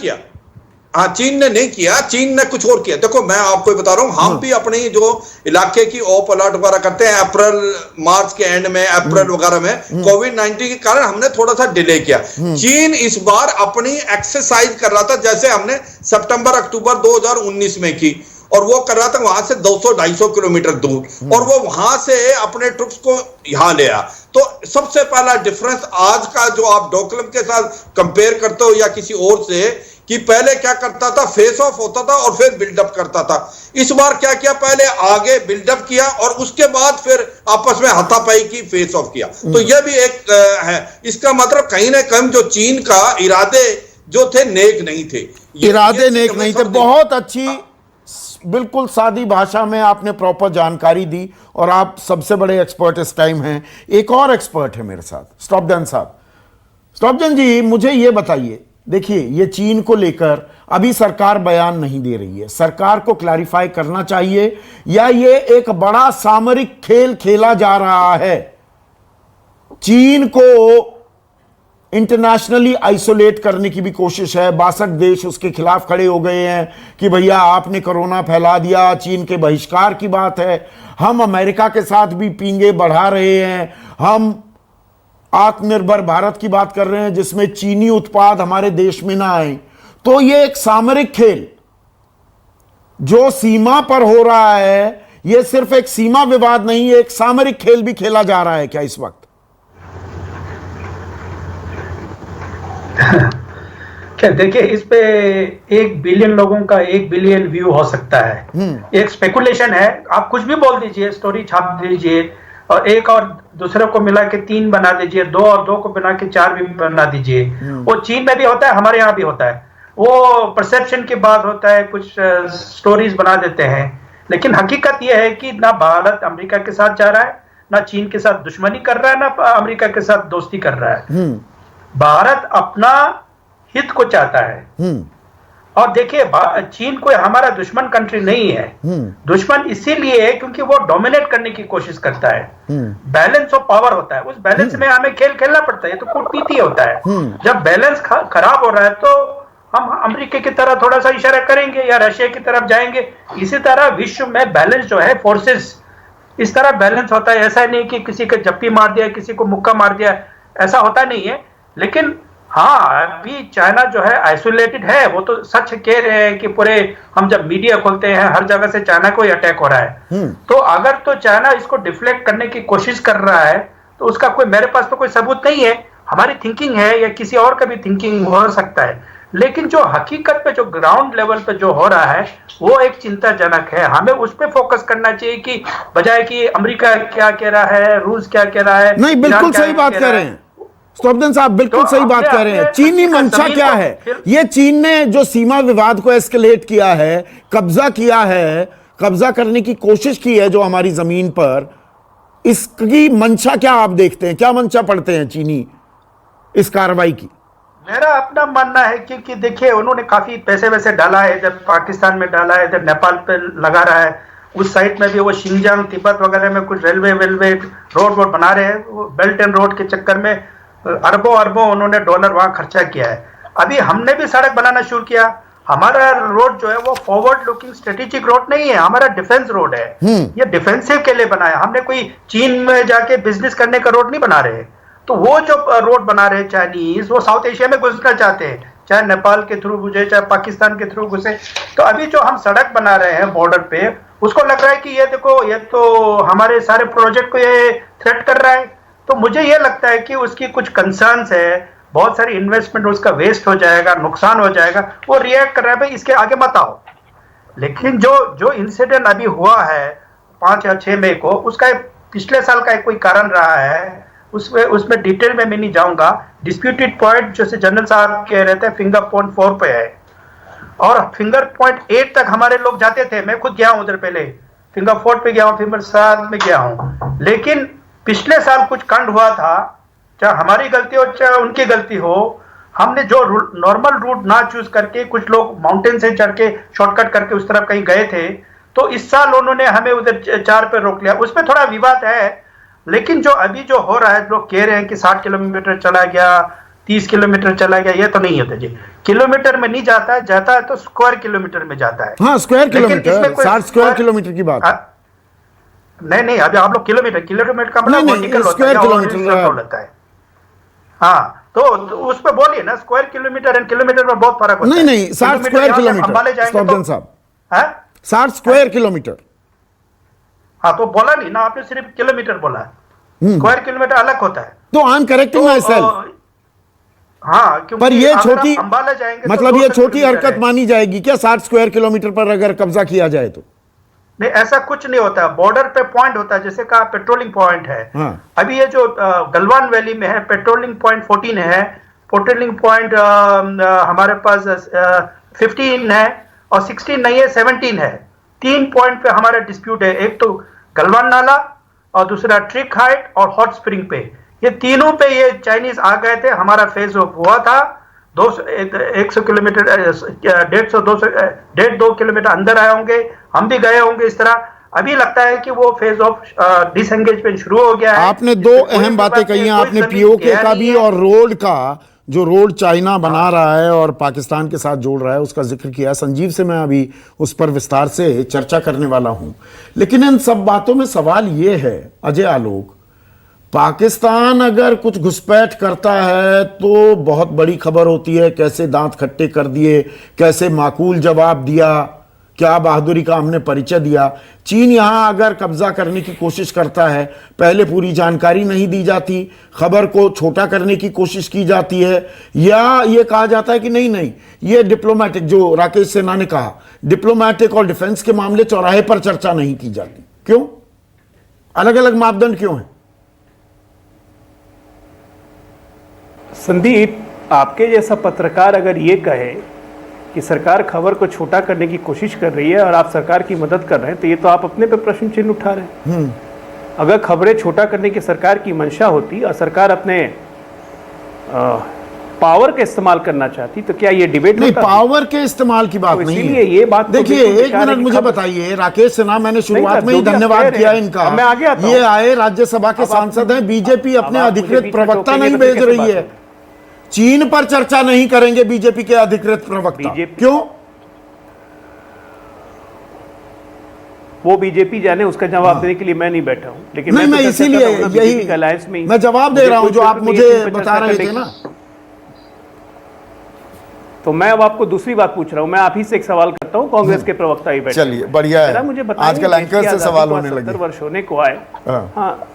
हाँ, चीन ने नहीं किया, चीन ने कुछ और किया। देखो, मैं आपको बता रहा हूं, हम भी अपनी जो इलाके की ऑफ अलर्ट वगैरह करते हैं अप्रैल मार्च के एंड में, अप्रैल वगैरह में, कोविड-19 के कारण हमने थोड़ा सा डिले किया। चीन इस बार अपनी एक्सरसाइज कर रहा था जैसे हमने सितंबर अक्टूबर 2019 में की, और वो कर रहा था वहां से 200-250 किलोमीटर दूर, और वो वहां से अपने ट्रुप्स को यहां ले आया। तो सबसे पहला डिफरेंस आज का जो आप डोकलम के साथ कंपेयर करते हो या किसी और से, कि पहले क्या करता था, फेस ऑफ होता था और फिर बिल्डअप करता था। इस बार क्या किया, पहले आगे बिल्डअप किया और उसके बाद फिर आपस में हाथापाई की, फेस ऑफ किया। तो यह भी एक है। इसका मतलब कहीं ना कहीं जो चीन का इरादे जो थे नेक नहीं थे, इरादे नेक नहीं थे। बहुत अच्छी, बिल्कुल सादी भाषा में आपने प्रॉपर जानकारी दी, और आप सबसे बड़े एक्सपर्ट इस टाइम हैं। एक और एक्सपर्ट है मेरे साथ, स्टॉपजन साहब। स्टॉपजन जी, मुझे ये बताइए, देखिए, ये चीन को लेकर अभी सरकार बयान नहीं दे रही है। सरकार को क्लैरिफाई करना चाहिए, या ये एक बड़ा सामरिक खेल खेला जा रहा है? चीन को इंटरनेशनली आइसोलेट करने की भी कोशिश है। 62 देश उसके खिलाफ खड़े हो गए हैं कि भैया आपने कोरोना फैला दिया, चीन के बहिष्कार की बात है। हम अमेरिका के साथ भी पींगे बढ़ा रहे हैं। हम आत्मनिर्भर भारत की बात कर रहे हैं जिसमें चीनी उत्पाद हमारे देश में ना आए। तो ये एक सामरिक खेल जो सीमा पर हो रहा है, ये सिर्फ एक सीमा विवाद नहीं, एक सामरिक खेल भी खेला जा रहा है क्या इस वक्त? क्या, देखिए, इस पे 1 बिलियन लोगों का 1 बिलियन व्यू हो सकता है। एक स्पेकुलेशन है, आप कुछ भी बोल दीजिए, स्टोरी छाप दीजिए, और एक और दूसरे को मिला के 3 बना दीजिए, 2 और 2 को बना के 4 भी बना दीजिए। वो चीन में भी होता है, हमारे यहाँ भी होता है। वो परसेप्शन की बात होता है, कुछ स्टोरीज बना देते हैं, लेकिन हकीकत यह है कि ना भारत अमेरिका के साथ जा रहा है, ना चीन के साथ दुश्मनी कर रहा है, ना अमेरिका के साथ दोस्ती कर रहा है। भारत अपना हित को चाहता है। और देखिए, चीन कोई हमारा दुश्मन कंट्री नहीं है। दुश्मन इसीलिए है क्योंकि वो डोमिनेट करने की कोशिश करता है। बैलेंस ऑफ पावर होता है, उस बैलेंस में हमें खेल खेलना पड़ता है। ये तो कूटनीति होता है। जब बैलेंस खराब हो रहा है तो हम अमेरिका की तरह थोड़ा सा इशारा करेंगे या रशिया की तरफ जाएंगे। इसी तरह विश्व में बैलेंस जो है, फोर्सेस इस तरह बैलेंस होता है। ऐसा नहीं कि किसी को जप्पी मार दिया, किसी को मुक्का मार दिया, ऐसा होता नहीं है। लेकिन हाँ, अभी चाइना जो है आइसोलेटेड है। वो तो सच कह रहे हैं कि पूरे, हम जब मीडिया खोलते हैं हर जगह से चाइना को ही अटैक हो रहा है। तो अगर तो चाइना इसको डिफ्लेक्ट करने की कोशिश कर रहा है तो उसका कोई, मेरे पास तो कोई सबूत नहीं है। हमारी थिंकिंग है या किसी और का भी थिंकिंग हो सकता है, लेकिन जो हकीकत पे, जो ग्राउंड लेवल पे जो हो रहा है वो एक चिंताजनक है। हमें उस पर फोकस करना चाहिए कि बजाय कि अमेरिका क्या कह रहा है, रूस क्या कह रहा है। नहीं, बिल्कुल सही बात कह रहे हैं स्तब्धन साहब, बिल्कुल तो सही बात कह रहे हैं। चीनी मंशा क्या है? ये चीन ने जो सीमा विवाद को एस्केलेट किया है, कब्जा किया है, कब्जा करने की कोशिश की है जो हमारी जमीन पर, इसकी मंशा क्या आप देखते हैं? क्या मंशा पढ़ते हैं चीनी इस कार्रवाई की? मेरा अपना मानना है क्योंकि देखिए, उन्होंने काफी पैसे वैसे डाला है, इधर पाकिस्तान में डाला है, इधर नेपाल पे लगा रहा है, उस साइड में भी वो शिंजांग तिब्बत वगैरह में कुछ रेलवे रोड बना रहे हैं। वो बेल्ट एंड रोड के चक्कर में अरबों उन्होंने डॉलर वहां खर्चा किया है। अभी हमने भी सड़क बनाना शुरू किया। हमारा रोड जो है वो फॉरवर्ड लुकिंग स्ट्रेटेजिक रोड नहीं है, हमारा डिफेंस रोड है। ये डिफेंसिव के लिए बनाया हमने, कोई चीन में जाके बिजनेस करने का रोड नहीं बना रहे। तो वो जो रोड बना रहे चाइनीज, वो साउथ एशिया में घुसना चाहते हैं, चाहे नेपाल के थ्रू घुसे, चाहे पाकिस्तान के थ्रू घुसे। तो अभी जो हम सड़क बना रहे हैं बॉर्डर पे, उसको लग रहा है कि ये देखो, ये तो हमारे सारे प्रोजेक्ट को ये थ्रेट कर रहा है। तो मुझे ये लगता है कि उसकी कुछ कंसर्न्स है, बहुत सारी इन्वेस्टमेंट उसका वेस्ट हो जाएगा, नुकसान हो जाएगा। वो रिएक्ट कर रहा है भाई इसके आगे मत आओ। लेकिन जो इंसिडेंट अभी हुआ है 5 या 6 मई को, उसका पिछले साल का कोई कारण रहा है। उसमें डिटेल में मैं नहीं जाऊंगा। डिस्प्यूटेड पॉइंट जैसे जनरल साहब कह रहे थे, फिंगर पॉइंट 4 पे है और फिंगर पॉइंट 8 तक हमारे लोग जाते थे। मैं खुद गया हूं उधर, पहले फिंगर 4 पे गया हूं, फिंगर 7 में गया हूं। लेकिन पिछले साल कुछ कांड हुआ था, चाहे हमारी गलती हो चाहे उनकी गलती हो, हमने जो नॉर्मल रूट ना चूज करके, कुछ लोग माउंटेन से चढ़ के शॉर्टकट करके उस तरफ कहीं गए थे। तो इस साल उन्होंने हमें उधर 4 पे रोक लिया। उसमें थोड़ा विवाद है, लेकिन जो अभी जो हो रहा है, लोग कह रहे हैं कि 60 किलोमीटर चला गया, 30 किलोमीटर चला गया, ये तो नहीं होता जी। किलोमीटर में नहीं जाता है तो स्क्वायर किलोमीटर में जाता है। हाँ, स्क्वायर किलोमीटर, 60 स्क्वायर किलोमीटर की बात। नहीं, अभी आप लोग किलोमीटर का मतलब वर्टिकल होता है। हाँ, तो उस पे बोलिए ना, स्क्वायर किलोमीटर एंड किलोमीटर में बहुत फर्क होता है। नहीं, 60 स्क्वायर किलोमीटर साहब, 60 स्क्वायर किलोमीटर। हाँ, तो बोला नहीं ना आपने, सिर्फ किलोमीटर बोला। स्क्वायर किलोमीटर अलग होता है। तो I am correcting my self. हाँ, पर ये छोटी, अंबाला जाएंगे मतलब ये छोटी हरकत मानी जाएगी क्या 60 स्क्वायर किलोमीटर पर अगर कब्जा किया जाए तो? नहीं, ऐसा कुछ नहीं होता। बॉर्डर पे पॉइंट होता है, जैसे कहा पेट्रोलिंग पॉइंट है। हाँ। अभी ये जो गलवान वैली में है, पेट्रोलिंग पॉइंट 14 है, पेट्रोलिंग पॉइंट हमारे पास 15 है और 16 नहीं है, 17 है। 3 पॉइंट पे हमारा डिस्प्यूट है। एक तो गलवान नाला और दूसरा ट्रिक हाइट और हॉट स्प्रिंग पे। ये तीनों पे ये चाइनीज आ गए थे। हमारा फेज ऑफ हुआ था 100 किलोमीटर, 1.5-2 किलोमीटर अंदर आए होंगे, हम भी गए होंगे इस तरह। अभी लगता है कि वो फेज ऑफ डिसएंगेजमेंट शुरू हो गया है। आपने 2 अहम बातें कही हैं, आपने पीओके का भी और रोड का, जो रोड चाइना बना रहा है और पाकिस्तान के साथ जोड़ रहा है, उसका जिक्र किया। संजीव से मैं अभी उस पर विस्तार से चर्चा करने वाला हूं। लेकिन इन सब बातों में सवाल ये है अजय आलोक, पाकिस्तान अगर कुछ घुसपैठ करता है तो बहुत बड़ी खबर होती है, कैसे दांत खट्टे कर दिए, कैसे माकूल जवाब दिया, क्या बहादुरी का हमने परिचय दिया। चीन यहां अगर कब्जा करने की कोशिश करता है, पहले पूरी जानकारी नहीं दी जाती, खबर को छोटा करने की कोशिश की जाती है, या ये कहा जाता है कि नहीं, ये डिप्लोमेटिक, जो राकेश सिन्हा ने कहा, डिप्लोमेटिक और डिफेंस के मामले चौराहे पर चर्चा नहीं की जाती। क्यों? अलग अलग मापदंड क्यों हैं? संदीप, आपके जैसा पत्रकार अगर ये कहे कि सरकार खबर को छोटा करने की कोशिश कर रही है और आप सरकार की मदद कर रहे हैं, तो ये तो आप अपने पे प्रश्न चिन्ह उठा रहे हैं। अगर खबरें छोटा करने की सरकार की मंशा होती और सरकार अपने पावर का इस्तेमाल करना चाहती, तो क्या ये डिबेट नहीं, पावर के इस्तेमाल की बात नहीं इसीलिए है। ये बात देखिए, एक मिनट मुझे बताइए, राकेश सिन्हा, मैंने शुरुआत में ही धन्यवाद किया इनका, मैं आगे आता हूं। ये आए राज्यसभा के सांसद हैं, बीजेपी अपने अधिकृत प्रवक्ता नहीं भेज रही है। चीन पर चर्चा नहीं करेंगे बीजेपी के अधिकृत प्रवक्ता, क्यों? वो बीजेपी जाने, उसका जवाब देने के लिए मैं नहीं बैठा हूं। लेकिन नहीं, मैं इसीलिए यही मैं जवाब दे रहा हूं जो आप मुझे बता रहे थे ना। तो मैं अब आपको दूसरी बात पूछ रहा हूं। मैं आप ही से एक सवाल करता हूं, कांग्रेस के प्रवक्ता ही बैठे। चलिए, बढ़िया है, मुझे बताइए, आजकल एंकर से सवाल होने लगे। 70 वर्ष होने को आए। हाँ,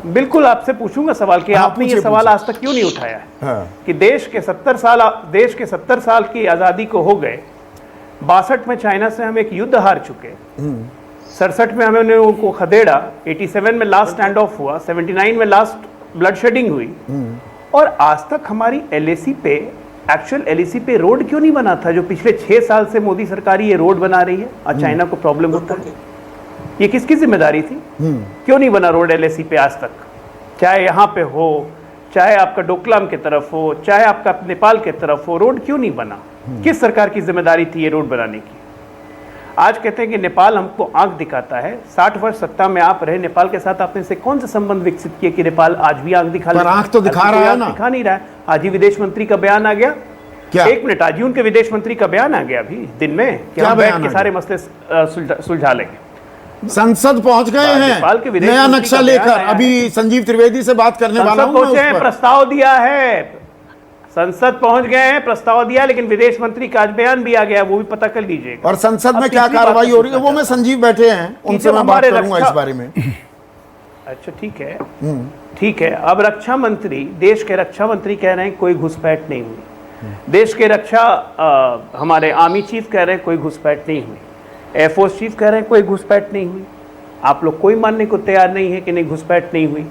बिल्कुल आपसे पूछूंगा सवाल कि आपने ये सवाल आज तक क्यों नहीं उठाया है कि देश के 70 साल की आजादी को हो गए। 62 में चाइना से हम एक युद्ध हार चुके, 67 में हमने उनको खदेड़ा, 87 में लास्ट स्टैंड ऑफ हुआ, 79 में लास्ट ब्लड शेडिंग हुई, और आज तक हमारी एलएसी पे, एक्चुअल एलएसी पे रोड क्यों नहीं बना था जो पिछले 6 साल से मोदी सरकार ये रोड बना रही है और चाइना को प्रॉब्लम होता है? ये किसकी जिम्मेदारी थी? क्यों नहीं बना रोड एलएसी पे आज तक? चाहे यहाँ पे हो, चाहे आपका डोकलाम की तरफ हो, चाहे आपका नेपाल की तरफ हो, रोड क्यों नहीं बना? किस सरकार की जिम्मेदारी थी ये रोड बनाने की? आज कहते हैं कि नेपाल हमको आंख दिखाता है। 60 वर्ष सत्ता में आप रहे, नेपाल के साथ आपने से कौन सा संबंध विकसित किया कि नेपाल आज भी आंख दिखा रहा है? आंख तो दिखा रहा है ना, दिखा नहीं रहा है। आज ही विदेश मंत्री का बयान आ गया। क्या? एक मिनट, आज ही उनके विदेश मंत्री का बयान आ गया अभी दिन में कि हम बैठ के सारे मसले सुलझा लेंगे। संसद पहुंच गए हैं नया नक्शा लेकर। अभी संजीव त्रिवेदी से बात करने वाला हूं। प्रस्ताव दिया है, संसद पहुंच गए हैं, प्रस्ताव दिया, लेकिन विदेश मंत्री का आज बयान भी आ गया, वो भी पता कर लीजिएगा। और संसद में क्या कार्रवाई हो रही है वो मैं संजीव बैठे हैं, उनसे मैं बात करूंगा इस बारे में। अच्छा, ठीक है, ठीक है। अब रक्षा मंत्री, देश के रक्षा मंत्री कह रहे हैं कोई घुसपैठ नहीं हुई। देश के हमारे आर्मी चीफ कह रहे हैं कोई घुसपैठ नहीं हुई। एयरफोर्स चीफ कह रहे हैं कोई घुसपैठ नहीं हुई। आप लोग कोई मानने को तैयार नहीं है कि नहीं घुसपैठ नहीं हुई।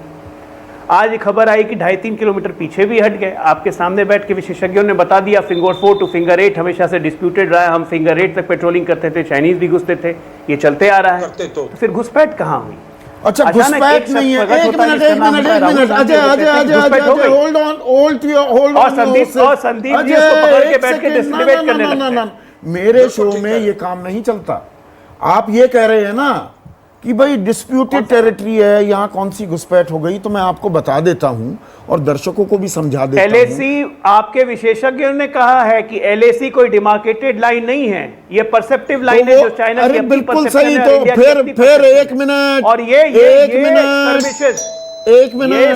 आज खबर आई कि 2.5-3 किलोमीटर पीछे भी हट गए। आपके सामने बैठ के विशेषज्ञों ने बता दिया फिंगर 4 टू फिंगर 8 हमेशा से डिस्प्यूटेड रहा है। हम फिंगर 8 तक पेट्रोलिंग करते थे, चाइनीज भी घुसते थे, ये चलते आ रहा है। तो फिर घुसपैठ कहाँ हुई? अच्छा, घुसपैठ नहीं है। एक मिनट अजय होल्ड ऑन। और संदीप जी उसको पकड़ के बैठ के डिबेट करने लगते हैं। मेरे शो में ये काम नहीं चलता। आप ये कह रहे हैं ना कि भाई डिस्प्यूटेड टेरिटरी है, यहाँ कौन सी घुसपैठ हो गई, तो मैं आपको बता देता हूं और दर्शकों को भी समझा देता हूं। एलएसी, आपके विशेषज्ञों ने कहा है कि एलएसी कोई डिमार्केटेड लाइन नहीं है, ये परसेप्टिव लाइन है जो चाइना की अपनी बिल्कुल सही। तो फिर एक मिनट, और ये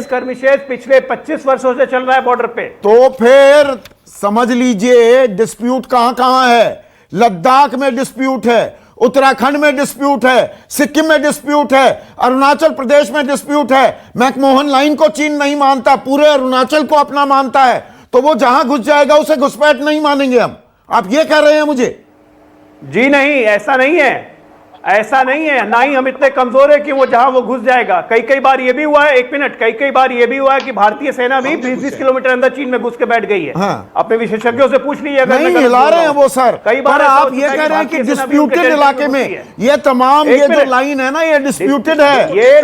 स्कर्मिशेस पिछले 25 वर्षों से चल रहा है बॉर्डर पे। तो फिर समझ लीजिए डिस्प्यूट कहां है। लद्दाख में डिस्प्यूट है, उत्तराखंड में डिस्प्यूट है, सिक्किम में डिस्प्यूट है, अरुणाचल प्रदेश में डिस्प्यूट है। मैकमोहन लाइन को चीन नहीं मानता, पूरे अरुणाचल को अपना मानता है, तो वो जहां घुस जाएगा उसे घुसपैठ नहीं मानेंगे हम। आप ये कह रहे हैं मुझे? जी नहीं, ऐसा नहीं है, ऐसा नहीं है। ना ही हम इतने कमजोर है कि वो जहां वो घुस जाएगा। कई बार ये भी हुआ है, एक मिनट, कई बार ये भी हुआ है कि भारतीय सेना भी 20 किलोमीटर अंदर चीन में घुस के बैठ गई है। हाँ। अपने विशेषज्ञों से पूछ लीजिए। नहीं हिला रहे हैं वो सर। कई बार आप ये कह रहे हैं कि डिस्प्यूटेड इलाके में ये तमाम ये जो लाइन है ना, ये डिस्प्यूटेड है। ये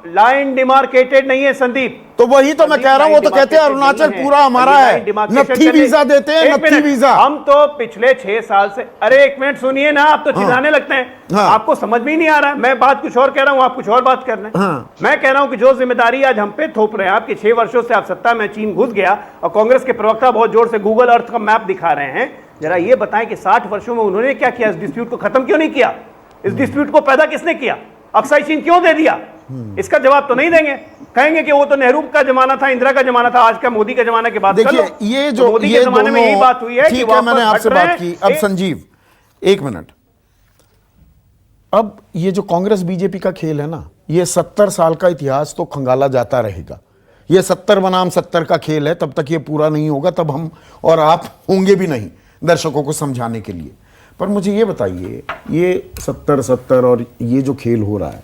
लाइन डिमार्केटेड नहीं है संदीप। तो वही तो मैं कह रहा हूं, वो तो कहते हैं अरुणाचल पूरा हमारा है, नत्थी वीजा देते हैं, नत्थी वीजा। हम तो पिछले 6 साल से, अरे एक मिनट सुनिए ना, आप तो चिल्लाने लगते हैं। आपको समझ भी नहीं आ रहा है। मैं बात कुछ और कह रहा हूं, आप कुछ और बात कर रहे हैं। मैं कह रहा हूं कि जो जिम्मेदारी आज हम पे थोप रहे हैं, आपके 6 वर्षों से आप सत्ता में, चीन घुस गया और कांग्रेस के प्रवक्ता बहुत जोर से गूगल अर्थ का मैप दिखा रहे हैं। जरा ये बताएं कि 60 वर्षों में उन्होंने क्या किया? इस डिस्प्यूट को खत्म क्यों नहीं किया? इस डिस्प्यूट को पैदा किसने किया? अक्साई चीन क्यों दे दिया? इसका जवाब तो नहीं देंगे। कहेंगे कि वो तो नेहरू का जमाना था, इंदिरा का जमाना था, आज का मोदी का जमाना की बात। देखिए, ये जो मोदी के जमाने में यही बात हुई है। ठीक है, मैंने आपसे बात की। अब संजीव, एक मिनट, अब ये जो कांग्रेस बीजेपी का खेल है ना, ये 70 साल का इतिहास तो खंगाला जाता रहेगा। ये 70 बनाम 70 का खेल है, तब तक ये पूरा नहीं होगा, तब हम और आप होंगे भी नहीं दर्शकों को समझाने के लिए। पर मुझे ये बताइए, ये 70-70 और ये जो खेल हो रहा है,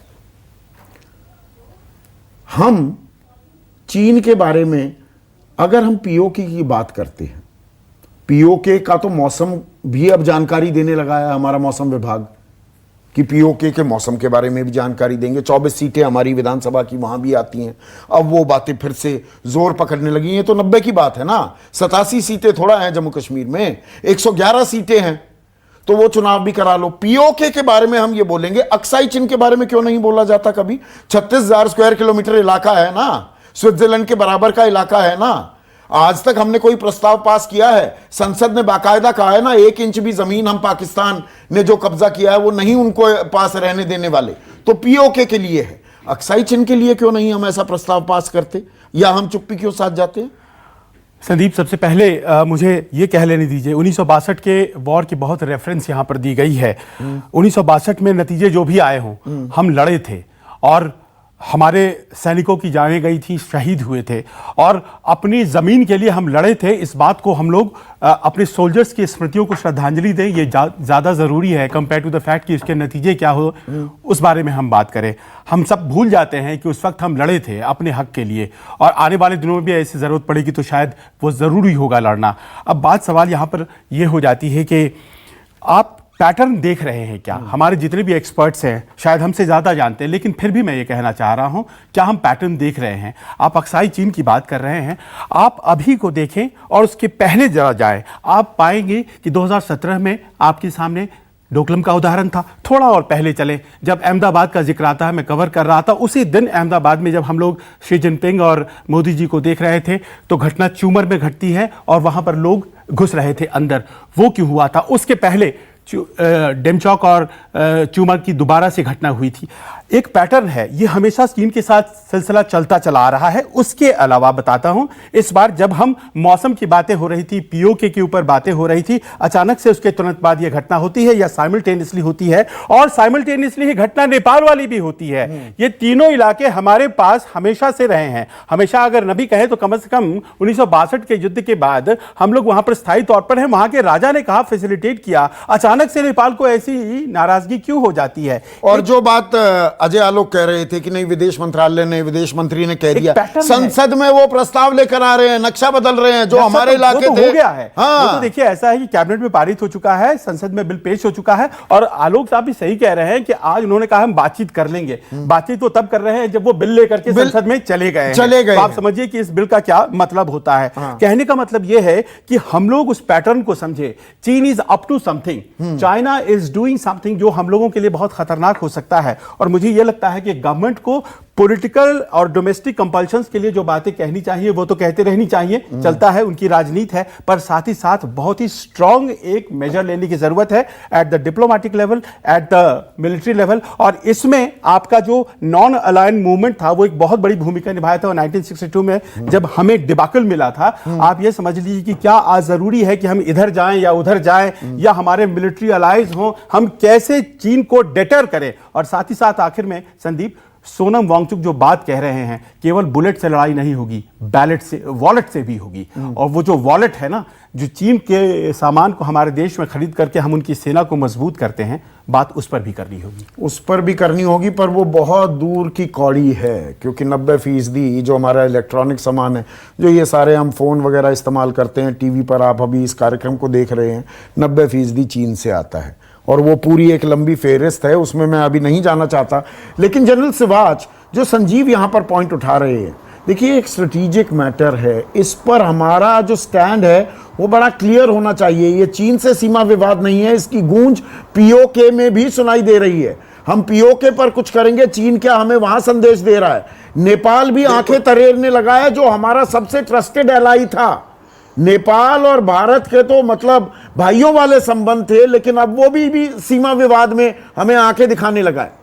हम चीन के बारे में अगर हम पीओके की बात करते हैं, पीओके का तो मौसम भी अब जानकारी देने लगा है हमारा मौसम विभाग कि पीओके के मौसम के बारे में भी जानकारी देंगे। 24 सीटें हमारी विधानसभा की वहां भी आती हैं। अब वो बातें फिर से जोर पकड़ने लगी हैं। तो 90 की बात है ना, 87 सीटें थोड़ा हैं जम्मू कश्मीर में, 111 सीटें हैं, तो वो चुनाव भी करा लो। पीओके के बारे में हम ये बोलेंगे, अक्साई चिन के बारे में क्यों नहीं बोला जाता कभी? 36,000 स्क्वायर किलोमीटर इलाका है ना, स्विट्जरलैंड के बराबर का इलाका है ना। आज तक हमने कोई प्रस्ताव पास किया है? संसद ने बाकायदा कहा है ना, 1 इंच भी जमीन हम पाकिस्तान ने जो कब्जा किया है वो नहीं उनको पास रहने देने वाले। तो पीओके के लिए है, अक्साई चिन के लिए क्यों नहीं हम ऐसा प्रस्ताव पास करते, या हम चुप्पी क्यों साथ जाते हैं? संदीप, सबसे पहले मुझे ये कह लेने दीजिए, 1962 के वॉर की बहुत रेफरेंस यहाँ पर दी गई है। 1962 में नतीजे जो भी आए हों, हम लड़े थे और हमारे सैनिकों की जानें गई थी, शहीद हुए थे और अपनी ज़मीन के लिए हम लड़े थे। इस बात को हम लोग अपने सोल्जर्स की स्मृतियों को श्रद्धांजलि दें, ये ज़्यादा ज़रूरी है कंपेयर टू द फैक्ट कि इसके नतीजे क्या हो उस बारे में हम बात करें। हम सब भूल जाते हैं कि उस वक्त हम लड़े थे अपने हक के लिए, और आने वाले दिनों में भी ऐसी ज़रूरत पड़ेगी तो शायद वो ज़रूरी होगा लड़ना। अब बात सवाल यहाँ पर ये हो जाती है कि आप पैटर्न देख रहे हैं क्या? हमारे जितने भी एक्सपर्ट्स हैं शायद हमसे ज़्यादा जानते हैं, लेकिन फिर भी मैं ये कहना चाह रहा हूं, क्या हम पैटर्न देख रहे हैं? आप अक्साई चीन की बात कर रहे हैं, आप अभी को देखें और उसके पहले जरा जाएं, आप पाएंगे कि 2017 में आपके सामने डोकलम का उदाहरण था। थोड़ा और पहले चले, जब अहमदाबाद का जिक्र आता है, मैं कवर कर रहा था, उसी दिन अहमदाबाद में जब हम लोग शी जिनपिंग और मोदी जी को देख रहे थे तो घटना चूमर में घटती है और वहां पर लोग घुस रहे थे अंदर। वो क्यों हुआ था? उसके पहले डेमचौक और चूमर की दोबारा से घटना हुई थी। एक पैटर्न है, ये हमेशा चीन के साथ सिलसिला चलता चला आ रहा है। उसके अलावा बताता हूं, इस बार जब हम मौसम की बातें हो रही थी, पीओके के ऊपर बातें हो रही थी, अचानक से उसके तुरंत बाद ये घटना होती है या साइमल्टेनियसली होती है, और साइमल्टेनियसली ही घटना नेपाल वाली भी होती है। ये तीनों इलाके हमारे पास हमेशा से रहे हैं। हमेशा अगर नबी कहे तो कम से कम 1962 के युद्ध के बाद हम लोग वहां पर स्थायी तौर पर हैं। वहां के राजा ने कहा, फैसिलिटेट किया, अचानक से नेपाल को ऐसी नाराजगी क्यों हो जाती है? और जो बात अजय आलोक कह रहे थे कि नहीं, विदेश मंत्रालय ने, विदेश मंत्री ने कह दिया, संसद में वो प्रस्ताव लेकर आ रहे हैं, नक्शा बदल रहे हैं, जो हमारे इलाके थे। हो गया है। हाँ। वो तो देखिए ऐसा है कि कैबिनेट में पारित हो चुका है, संसद में बिल पेश हो चुका है, और आलोक साहब भी सही कह रहे हैं कि आज उन्होंने कहा हम बातचीत कर लेंगे। बातचीत तो तब कर रहे हैं जब वो बिल लेकर के संसद में चले गए। तो आप समझिए कि इस बिल का क्या मतलब होता है। कहने का मतलब यह है कि हम लोग उस पैटर्न को समझे। चीन is up to something, China is doing something जो हम लोगों के लिए बहुत खतरनाक हो सकता है। और मुझे यह लगता है कि गवर्नमेंट को पॉलिटिकल और डोमेस्टिक कंपल्शंस के लिए जो बातें कहनी चाहिए वो तो कहते रहनी चाहिए, चलता है, उनकी राजनीति है, पर साथ ही साथ बहुत ही स्ट्रांग एक मेजर लेने की जरूरत है at the diplomatic level, at the military level. और इसमें आपका जो नॉन अलायन मूवमेंट था वो एक बहुत बड़ी भूमिका निभाया था। 1962 में जब हमें डिबाकल मिला था, आप ये समझ लीजिए कि क्या आज जरूरी है कि हम इधर जाएं या उधर जाएं या हमारे मिलिट्री अलाइज हों, हम कैसे चीन को डेटर करें। और साथ ही साथ आखिर में संदीप, सोनम वांगचुक जो बात कह रहे हैं, केवल बुलेट से लड़ाई नहीं होगी, बैलेट से, वॉलेट से भी होगी। और वो जो वॉलेट है ना, जो चीन के सामान को हमारे देश में खरीद करके हम उनकी सेना को मजबूत करते हैं, बात उस पर भी करनी होगी। उस पर भी करनी होगी, पर वो बहुत दूर की कौड़ी है, क्योंकि 90% जो हमारा इलेक्ट्रॉनिक सामान है, जो ये सारे हम फ़ोन वगैरह इस्तेमाल करते हैं, टीवी पर आप अभी इस कार्यक्रम को देख रहे हैं, 90% चीन से आता है। और वो पूरी एक लंबी फेहरिस्त है, उसमें मैं अभी नहीं जाना चाहता। लेकिन जनरल सिवाच, जो संजीव यहाँ पर पॉइंट उठा रहे हैं, देखिए एक स्ट्रेटेजिक मैटर है, इस पर हमारा जो स्टैंड है वो बड़ा क्लियर होना चाहिए। ये चीन से सीमा विवाद नहीं है, इसकी गूंज पीओके में भी सुनाई दे रही है। हम पीओके पर कुछ करेंगे, चीन क्या हमें वहां संदेश दे रहा है? नेपाल भी आंखें तरेरने लगा है, जो हमारा सबसे ट्रस्टेड एलाई था। नेपाल और भारत के तो मतलब भाइयों वाले संबंध थे, लेकिन अब वो भी सीमा विवाद में हमें आंखें दिखाने लगा है।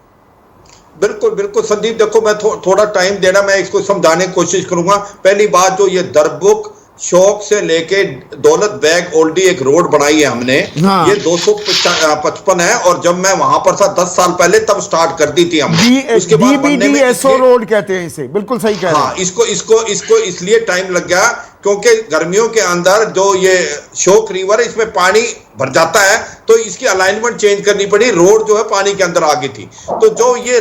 बिल्कुल बिल्कुल संदीप, देखो मैं थोड़ा टाइम देना, मैं इसको समझाने की कोशिश करूंगा। पहली बात, जो ये दरबुक शौक से लेके दौलत बैग ओल्डी एक रोड बनाई है हमने, हाँ। ये 255 है, और जब मैं वहां पर था 10 साल पहले तब स्टार्ट कर दी थी हमने। उसके बाद बनने में DBDSO रोड कहते हैं इसे, बिल्कुल सही कह रहे हैं। हाँ, इसको इसलिए टाइम लग गया क्योंकि गर्मियों के अंदर जो ये शोक रिवर है, इसमें पानी भर जाता है, तो इसकी अलाइनमेंट चेंज करनी पड़ी, रोड जो है पानी के अंदर आ गई थी। तो जो ये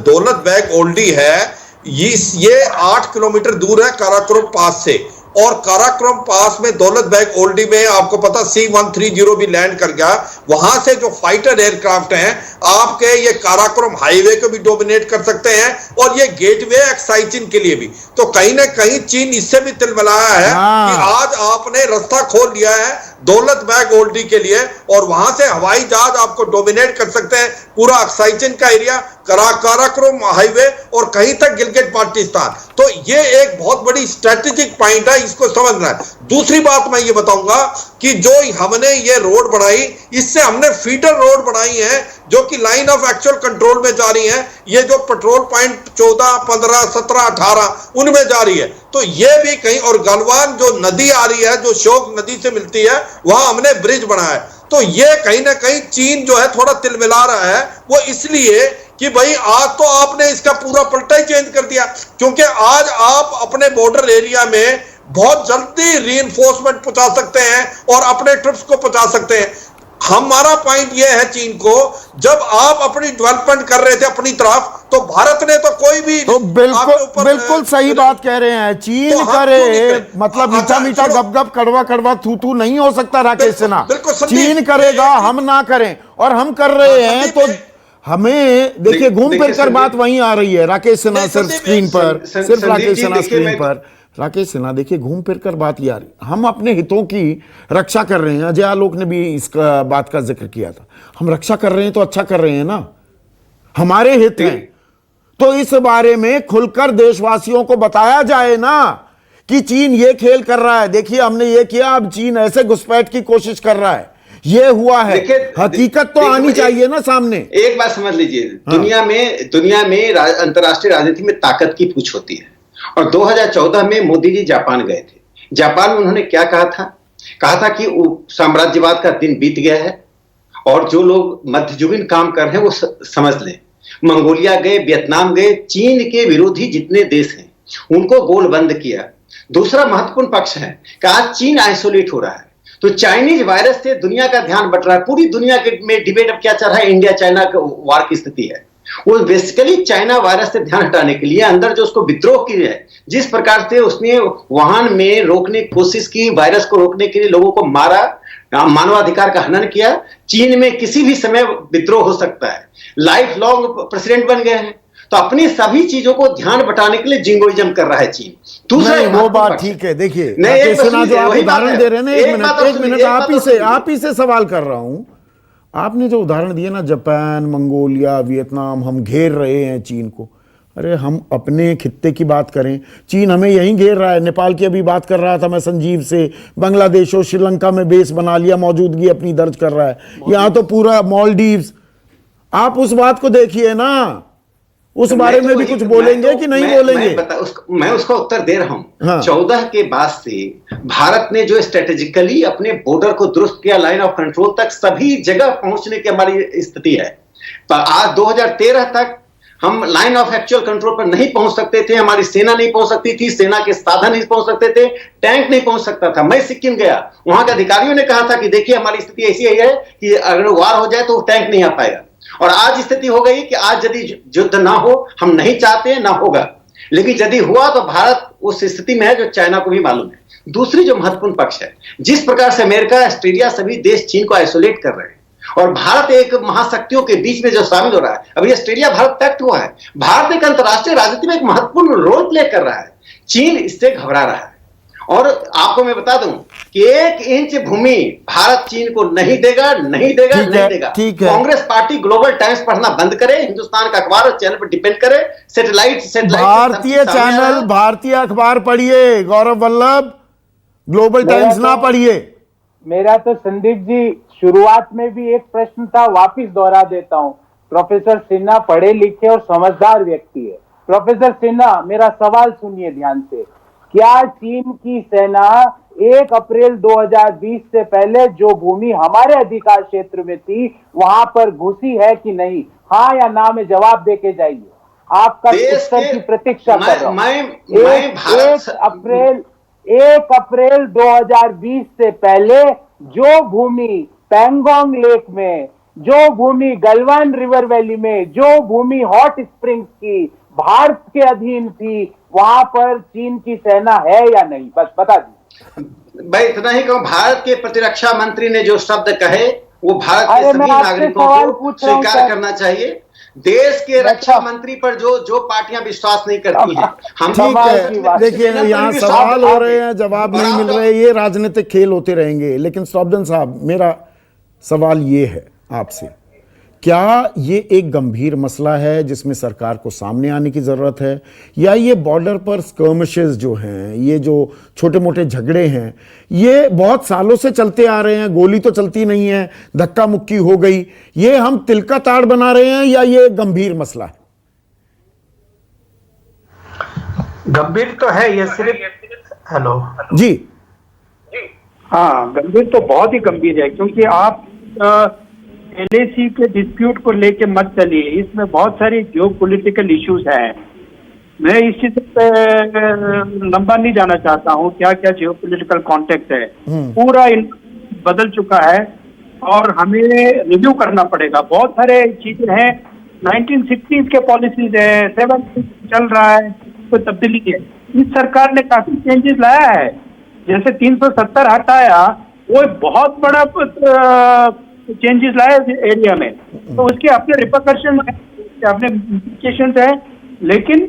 दौलत बैग ओल्डी है, ये 8 किलोमीटर दूर है काराकोरम पास से, और काराकोरम पास में दौलत बेग ओल्डी में आपको पता C-130 भी लैंड कर गया। वहां से जो फाइटर एयरक्राफ्ट हैं आपके ये काराकोरम हाईवे को भी डोमिनेट कर सकते हैं, और ये गेटवे एक्साइज चीन के लिए भी। तो कहीं ना कहीं चीन इससे भी तिलमिलाया है कि आज आपने रास्ता खोल लिया है दौलत बेग ओल्डी के लिए, और वहां से हवाई जहाज आपको डोमिनेट कर सकते हैं पूरा एक्साइचन का एरिया, काराकोरम हाईवे और कहीं तक गिलगित बाल्टिस्तान। तो ये एक बहुत बड़ी स्ट्रेटेजिक पॉइंट है, इसको समझना है। दूसरी बात मैं ये बताऊंगा कि जो हमने ये रोड बनाई, इससे हमने फीडर रोड बनाई है जो कि लाइन ऑफ एक्चुअल कंट्रोल में जा रही है। ये जो पेट्रोल पॉइंट 14, 15, 17, 18 उनमें जा रही है। तो ये भी कहीं, और गलवान जो नदी आ रही है जो शोक नदी से मिलती है, वहां हमने ब्रिज बनाया है। तो ये कहीं ना कहीं चीन जो है थोड़ा तिलमिला रहा है, वो इसलिए कि भाई आज तो आपने इसका पूरा पलटा ही चेंज कर दिया, क्योंकि आज आप अपने बॉर्डर एरिया में बहुत जल्दी रीइंफोर्समेंट पहुंचा सकते हैं और अपने ट्रिप्स को पहुंचा सकते हैं। हमारा पॉइंट यह है चीन को, जब आप अपनी डेवलपमेंट कर रहे थे अपनी तरफ, तो भारत ने तो कोई भी तो बिल्कुल सही बात कह रहे हैं। चीन तो करे मतलब मीठा मीठा गप गप कड़वा कड़वा थू थू नहीं हो सकता राकेश सिन्हा। चीन करेगा, हम ना करें, और हम कर रहे हैं तो हमें देखिए घूम फिर कर बात वहीं आ रही है। राकेश सिन्हा सिर्फ स्क्रीन पर, सिर्फ राकेश सिन्हा स्क्रीन पर। राकेश सिन्हा देखिए घूम फिर कर बात ये आ रही, हम अपने हितों की रक्षा कर रहे हैं। अजय आलोक ने भी इस बात का जिक्र किया था, हम रक्षा कर रहे हैं तो अच्छा कर रहे हैं ना, हमारे हित हैं। तो इस बारे में खुलकर देशवासियों को बताया जाए ना कि चीन ये खेल कर रहा है, देखिए हमने ये किया, अब चीन ऐसे घुसपैठ की कोशिश कर रहा है, ये हुआ है। हकीकत तो आनी चाहिए ना सामने। एक बात समझ लीजिए, दुनिया में अंतर्राष्ट्रीय राजनीति में ताकत की पूछ होती है। और 2014 में मोदी जी जापान गए थे। जापान में उन्होंने क्या कहा था कि साम्राज्यवाद का दिन बीत गया है और जो लोग मध्ययुगीन काम कर रहे हैं वो समझ लें। मंगोलिया गए, वियतनाम गए, चीन के विरोधी जितने देश हैं उनको गोलबंद किया। दूसरा महत्वपूर्ण पक्ष है कि आज चीन आइसोलेट हो रहा है, तो चाइनीज वायरस से दुनिया का ध्यान बट रहा है। पूरी दुनिया के में डिबेट अब क्या चल रहा है, इंडिया चाइना वार की स्थिति है। वो बेसिकली चाइना वायरस से ध्यान हटाने के लिए अंदर जो उसको विद्रोह की है, जिस प्रकार से उसने वुहान में रोकने की कोशिश की, वायरस को रोकने के लिए लोगों को मारा, मानवाधिकार का हनन किया। चीन में किसी भी समय विद्रोह हो सकता है, लाइफ लॉन्ग प्रेसिडेंट बन गए हैं। तो अपनी सभी चीजों को ध्यान बटाने के लिए जिंगोइज्म कर रहा है चीन। दूसरा वो बात ठीक है। देखिए जो आप उदाहरण दे रहे हैं ना, एक मिनट आप ही से सवाल कर रहा हूं। आपने जो उदाहरण दिए ना, जापान, मंगोलिया, वियतनाम, हम घेर रहे हैं चीन को। अरे हम अपने खित्ते की बात करें, चीन हमें यहीं घेर रहा है। नेपाल की अभी बात कर रहा था मैं संजीव से, बांग्लादेश और श्रीलंका में बेस बना लिया, मौजूदगी अपनी दर्ज कर रहा है। यहाँ तो पूरा मालदीव्स। आप उस बात को देखिए ना, उस बारे में भी कुछ बोलेंगे कि नहीं बोलेंगे? मैं उसका उत्तर दे रहा हूं। हाँ। 14 के बाद से भारत ने जो स्ट्रेटेजिकली अपने बॉर्डर को दुरुस्त किया, लाइन ऑफ कंट्रोल तक सभी जगह पहुंचने की हमारी स्थिति है। पर आज 2013 तक हम लाइन ऑफ एक्चुअल कंट्रोल पर नहीं पहुंच सकते थे, हमारी सेना नहीं पहुंच सकती थी, सेना के साधन नहीं पहुंच सकते थे, टैंक नहीं पहुंच सकता था। मैं सिक्किम गया, वहां के अधिकारियों ने कहा था कि देखिए हमारी स्थिति ऐसी है कि अगर वार हो जाए तो टैंक नहीं आ पाएगा। और आज स्थिति हो गई कि आज यदि युद्ध ना हो, हम नहीं चाहते ना होगा, लेकिन यदि हुआ तो भारत उस स्थिति में है जो चाइना को भी मालूम है। दूसरी जो महत्वपूर्ण पक्ष है, जिस प्रकार से अमेरिका, ऑस्ट्रेलिया सभी देश चीन को आइसोलेट कर रहे हैं और भारत एक महाशक्तियों के बीच में जो शामिल हो रहा है, अभी ऑस्ट्रेलिया भारत पैक्ट हुआ है, भारत एक अंतर्राष्ट्रीय राजनीति में एक महत्वपूर्ण रोल प्ले कर रहा है। चीन इससे घबरा रहा है। और आपको मैं बता दूं कि 1 इंच भूमि भारत चीन को नहीं देगा, नहीं देगा, नहीं देगा। कांग्रेस पार्टी ग्लोबल टाइम्स पढ़ना बंद करे, हिंदुस्तान का अखबार और चैनल पर डिपेंड करे, सैटेलाइट भारतीय चैनल, भारतीय अखबार पढ़िए गौरव वल्लभ, ग्लोबल टाइम्स ना पढ़िए। मेरा तो संदीप जी शुरुआत में भी एक प्रश्न था, वापिस दोहरा देता हूं। प्रोफेसर सिन्हा पढ़े लिखे और समझदार व्यक्ति है। प्रोफेसर सिन्हा, मेरा सवाल सुनिए ध्यान से। क्या चीन की सेना 1 अप्रैल 2020 से पहले जो भूमि हमारे अधिकार क्षेत्र में थी वहां पर घुसी है कि नहीं? हाँ या ना में जवाब देके जाइए। आपका उत्तर की प्रतीक्षा कर रहा हूं। 1 अप्रैल 2020 से पहले जो भूमि पैंगोंग लेक में, जो भूमि गलवान रिवर वैली में, जो भूमि हॉट स्प्रिंग्स की भारत के अधीन थी, वहां पर चीन की सेना है या नहीं? बस बता दीजिए। मैं इतना ही कहूं, भारत के प्रतिरक्षा मंत्री ने जो शब्द कहे वो भारत के सभी नागरिकों को स्वीकार करना चाहिए। देश के रक्षा मंत्री पर जो पार्टियां विश्वास नहीं करती हैं, हम ठीक है। देखिए यहाँ सवाल हो रहे हैं, जवाब नहीं मिल रहे, ये राजनीतिक खेल होते रहेंगे। लेकिन स्टॉपडन साहब, मेरा सवाल ये है आपसे, क्या ये एक गंभीर मसला है जिसमें सरकार को सामने आने की जरूरत है, या ये बॉर्डर पर स्कर्मिशेस जो हैं, ये जो छोटे मोटे झगड़े हैं, ये बहुत सालों से चलते आ रहे हैं, गोली तो चलती नहीं है, धक्का मुक्की हो गई, ये हम तिल का ताड़ बना रहे हैं, या ये गंभीर मसला है? गंभीर तो है ये, सिर्फ हेलो जी हाँ, गंभीर तो बहुत ही गंभीर है, क्योंकि आप LAC के डिस्प्यूट को लेके मत चलिए, इसमें बहुत सारी जियोपॉलिटिकल इश्यूज हैं। मैं इस चीज पे लंबा नहीं जाना चाहता हूँ, क्या क्या जियोपॉलिटिकल कॉन्टेक्स्ट है, पूरा बदल चुका है और हमें रिव्यू करना पड़ेगा। बहुत सारे चीजें हैं, 1960s के पॉलिसीज है, 70s चल रहा है, कोई तब्दीली है। इस सरकार ने काफी चेंजेस लाया है, जैसे 370 हटाया, वो बहुत बड़ा चेंजेस लाए एरिया में, तो उसके अपने रिपरकशन है, अपने इम्प्लिकेशन है। लेकिन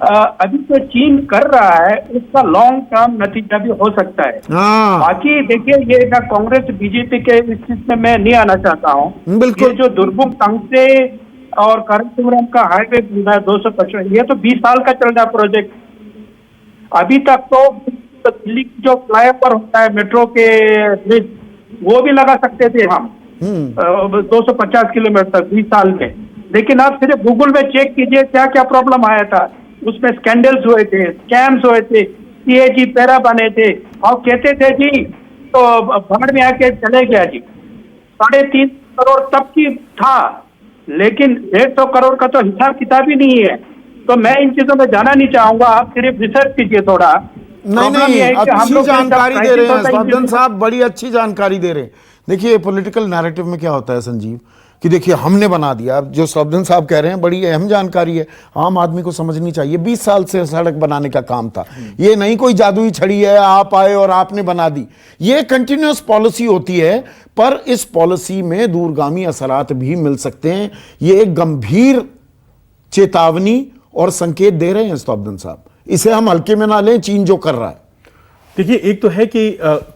अभी जो चीन कर रहा है उसका लॉन्ग टर्म नतीजा भी हो सकता है। बाकी देखिए, ये ना कांग्रेस बीजेपी के इस चीज में मैं नहीं आना चाहता हूँ। ये जो दुर्बुक तंगसे और काराकोरम का हाईवे बन रहा है 255, ये तो 20 साल का चल रहा प्रोजेक्ट। अभी तक तो दिल्ली जो फ्लाईओवर होता है, मेट्रो के ब्रिज, वो भी लगा सकते थे हम 250 किलोमीटर 20 साल में। लेकिन आप सिर्फ गूगल में चेक कीजिए क्या क्या प्रॉब्लम आया था, उसमें स्कैंडल्स हुए थे, स्कैम्स हुए थे, CAG पैरा बने थे, और कहते थे जी तो भाड़ में आके चले गया जी। 3.5 करोड़ तब की था, लेकिन 150 करोड़ का तो हिसाब किताब ही नहीं है। तो मैं इन चीजों में जाना नहीं चाहूंगा, आप सिर्फ रिसर्च कीजिए थोड़ा। नहीं, अच्छी जानकारी दे रहे हैं स्टॉपडन साहब, बड़ी अच्छी जानकारी दे रहे हैं। देखिए पॉलिटिकल नैरेटिव में क्या होता है संजीव, कि देखिए हमने बना दिया, जो स्टॉपडन साहब कह रहे हैं बड़ी अहम जानकारी है, आम आदमी को समझनी चाहिए। 20 साल से सड़क बनाने का काम था, ये नहीं कोई जादुई छड़ी है आप आए और आपने बना दी, ये कंटिन्यूअस पॉलिसी होती है, पर इस पॉलिसी में दूरगामी असरात भी मिल सकते हैं। ये एक गंभीर चेतावनी और संकेत दे रहे हैं स्टॉपडन साहब, इसे हम हल्के में ना लें। चीन जो कर रहा है, देखिए एक तो है कि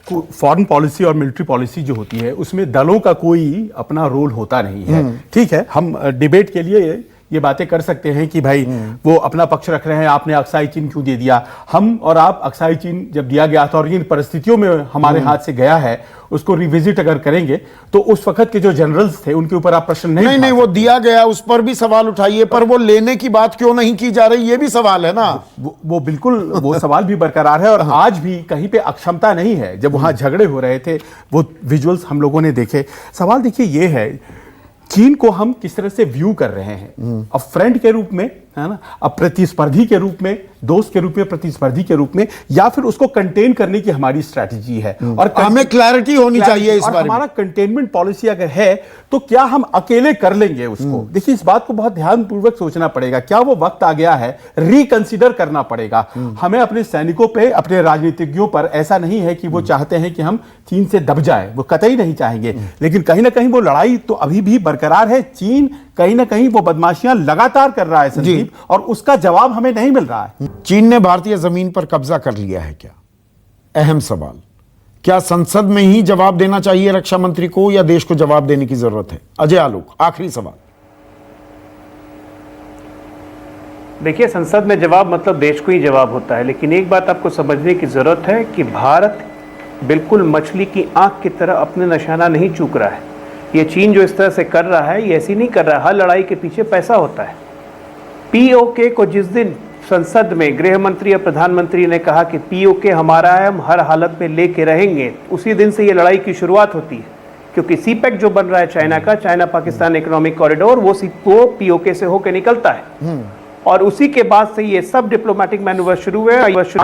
फॉरेन पॉलिसी और मिलिट्री पॉलिसी जो होती है उसमें दलों का कोई अपना रोल होता नहीं है। ठीक है, हम डिबेट के लिए ये बातें कर सकते हैं कि भाई वो अपना पक्ष रख रहे हैं, आपने अक्साई चीन क्यों दे दिया। हम और आप अक्साई चीन जब दिया गया था और इन परिस्थितियों में हमारे हाथ से गया है, उसको रिविजिट अगर करेंगे तो उस वक्त के जो जनरल्स थे उनके ऊपर आप प्रश्न नहीं, वो दिया गया, उस पर भी सवाल उठाइए, पर वो लेने की बात क्यों नहीं की जा रही, ये भी सवाल है ना। वो बिल्कुल वो सवाल भी बरकरार है, और आज भी कहीं पे अक्षमता नहीं है। जब वहां झगड़े हो रहे थे, वो विजुअल्स हम लोगों ने देखे। सवाल देखिए ये है, चीन को हम किस तरह से व्यू कर रहे हैं, अब फ्रेंड के रूप में, है ना, अब प्रतिस्पर्धी के रूप में, दोस्त के रूप में, प्रतिस्पर्धी के रूप में, या फिर उसको कंटेन करने की हमारी स्ट्रैटेजी है। और हमें क्लैरिटी होनी चाहिए इस बारे में। हमारा कंटेनमेंट पॉलिसी अगर है तो क्या हम अकेले कर लेंगे उसको? देखिए इस बात को बहुत ध्यानपूर्वक सोचना पड़ेगा। क्या वो वक्त आ गया है, रिकंसिडर करना पड़ेगा हमें अपने सैनिकों पे, अपने राजनीतिज्ञों पर। ऐसा नहीं है कि वो चाहते हैं कि हम चीन से दब जाए, वो कतई नहीं चाहेंगे, लेकिन कहीं ना कहीं वो लड़ाई तो अभी भी बरकरार है। चीन कहीं ना कहीं वो बदमाशियां लगातार कर रहा है संदीप, और उसका जवाब हमें नहीं मिल रहा है। चीन ने भारतीय जमीन पर कब्जा कर लिया है क्या? अहम सवाल। क्या संसद में ही जवाब देना चाहिए रक्षा मंत्री को, या देश को जवाब देने की जरूरत है? अजय आलोक, आखिरी सवाल। देखिए, संसद में जवाब मतलब देश को ही जवाब होता है, लेकिन एक बात आपको समझने की जरूरत है कि भारत बिल्कुल मछली की आंख की तरह अपने निशाना नहीं चूक रहा है। ये चीन जो इस तरह से कर रहा है, ये ऐसी नहीं कर रहा है, हर लड़ाई के पीछे पैसा होता है। POK को जिस दिन संसद में गृह मंत्री या प्रधानमंत्री ने कहा कि POK हमारा है, हम हर हालत में लेके रहेंगे, उसी दिन से ये लड़ाई की शुरुआत होती है। क्योंकि CPEC जो बन रहा है चाइना का, चाइना पाकिस्तान इकोनॉमिक कॉरिडोर, वो POK से होकर निकलता है, और उसी के बाद से ये सब डिप्लोमेटिक मैन्यूवर शुरू हुए।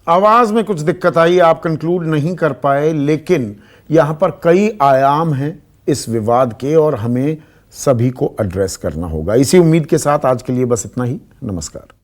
आवाज में कुछ दिक्कत आई, आप कंक्लूड नहीं कर पाए, लेकिन यहां पर कई आयाम हैं इस विवाद के, और हमें सभी को एड्रेस करना होगा। इसी उम्मीद के साथ आज के लिए बस इतना ही। नमस्कार।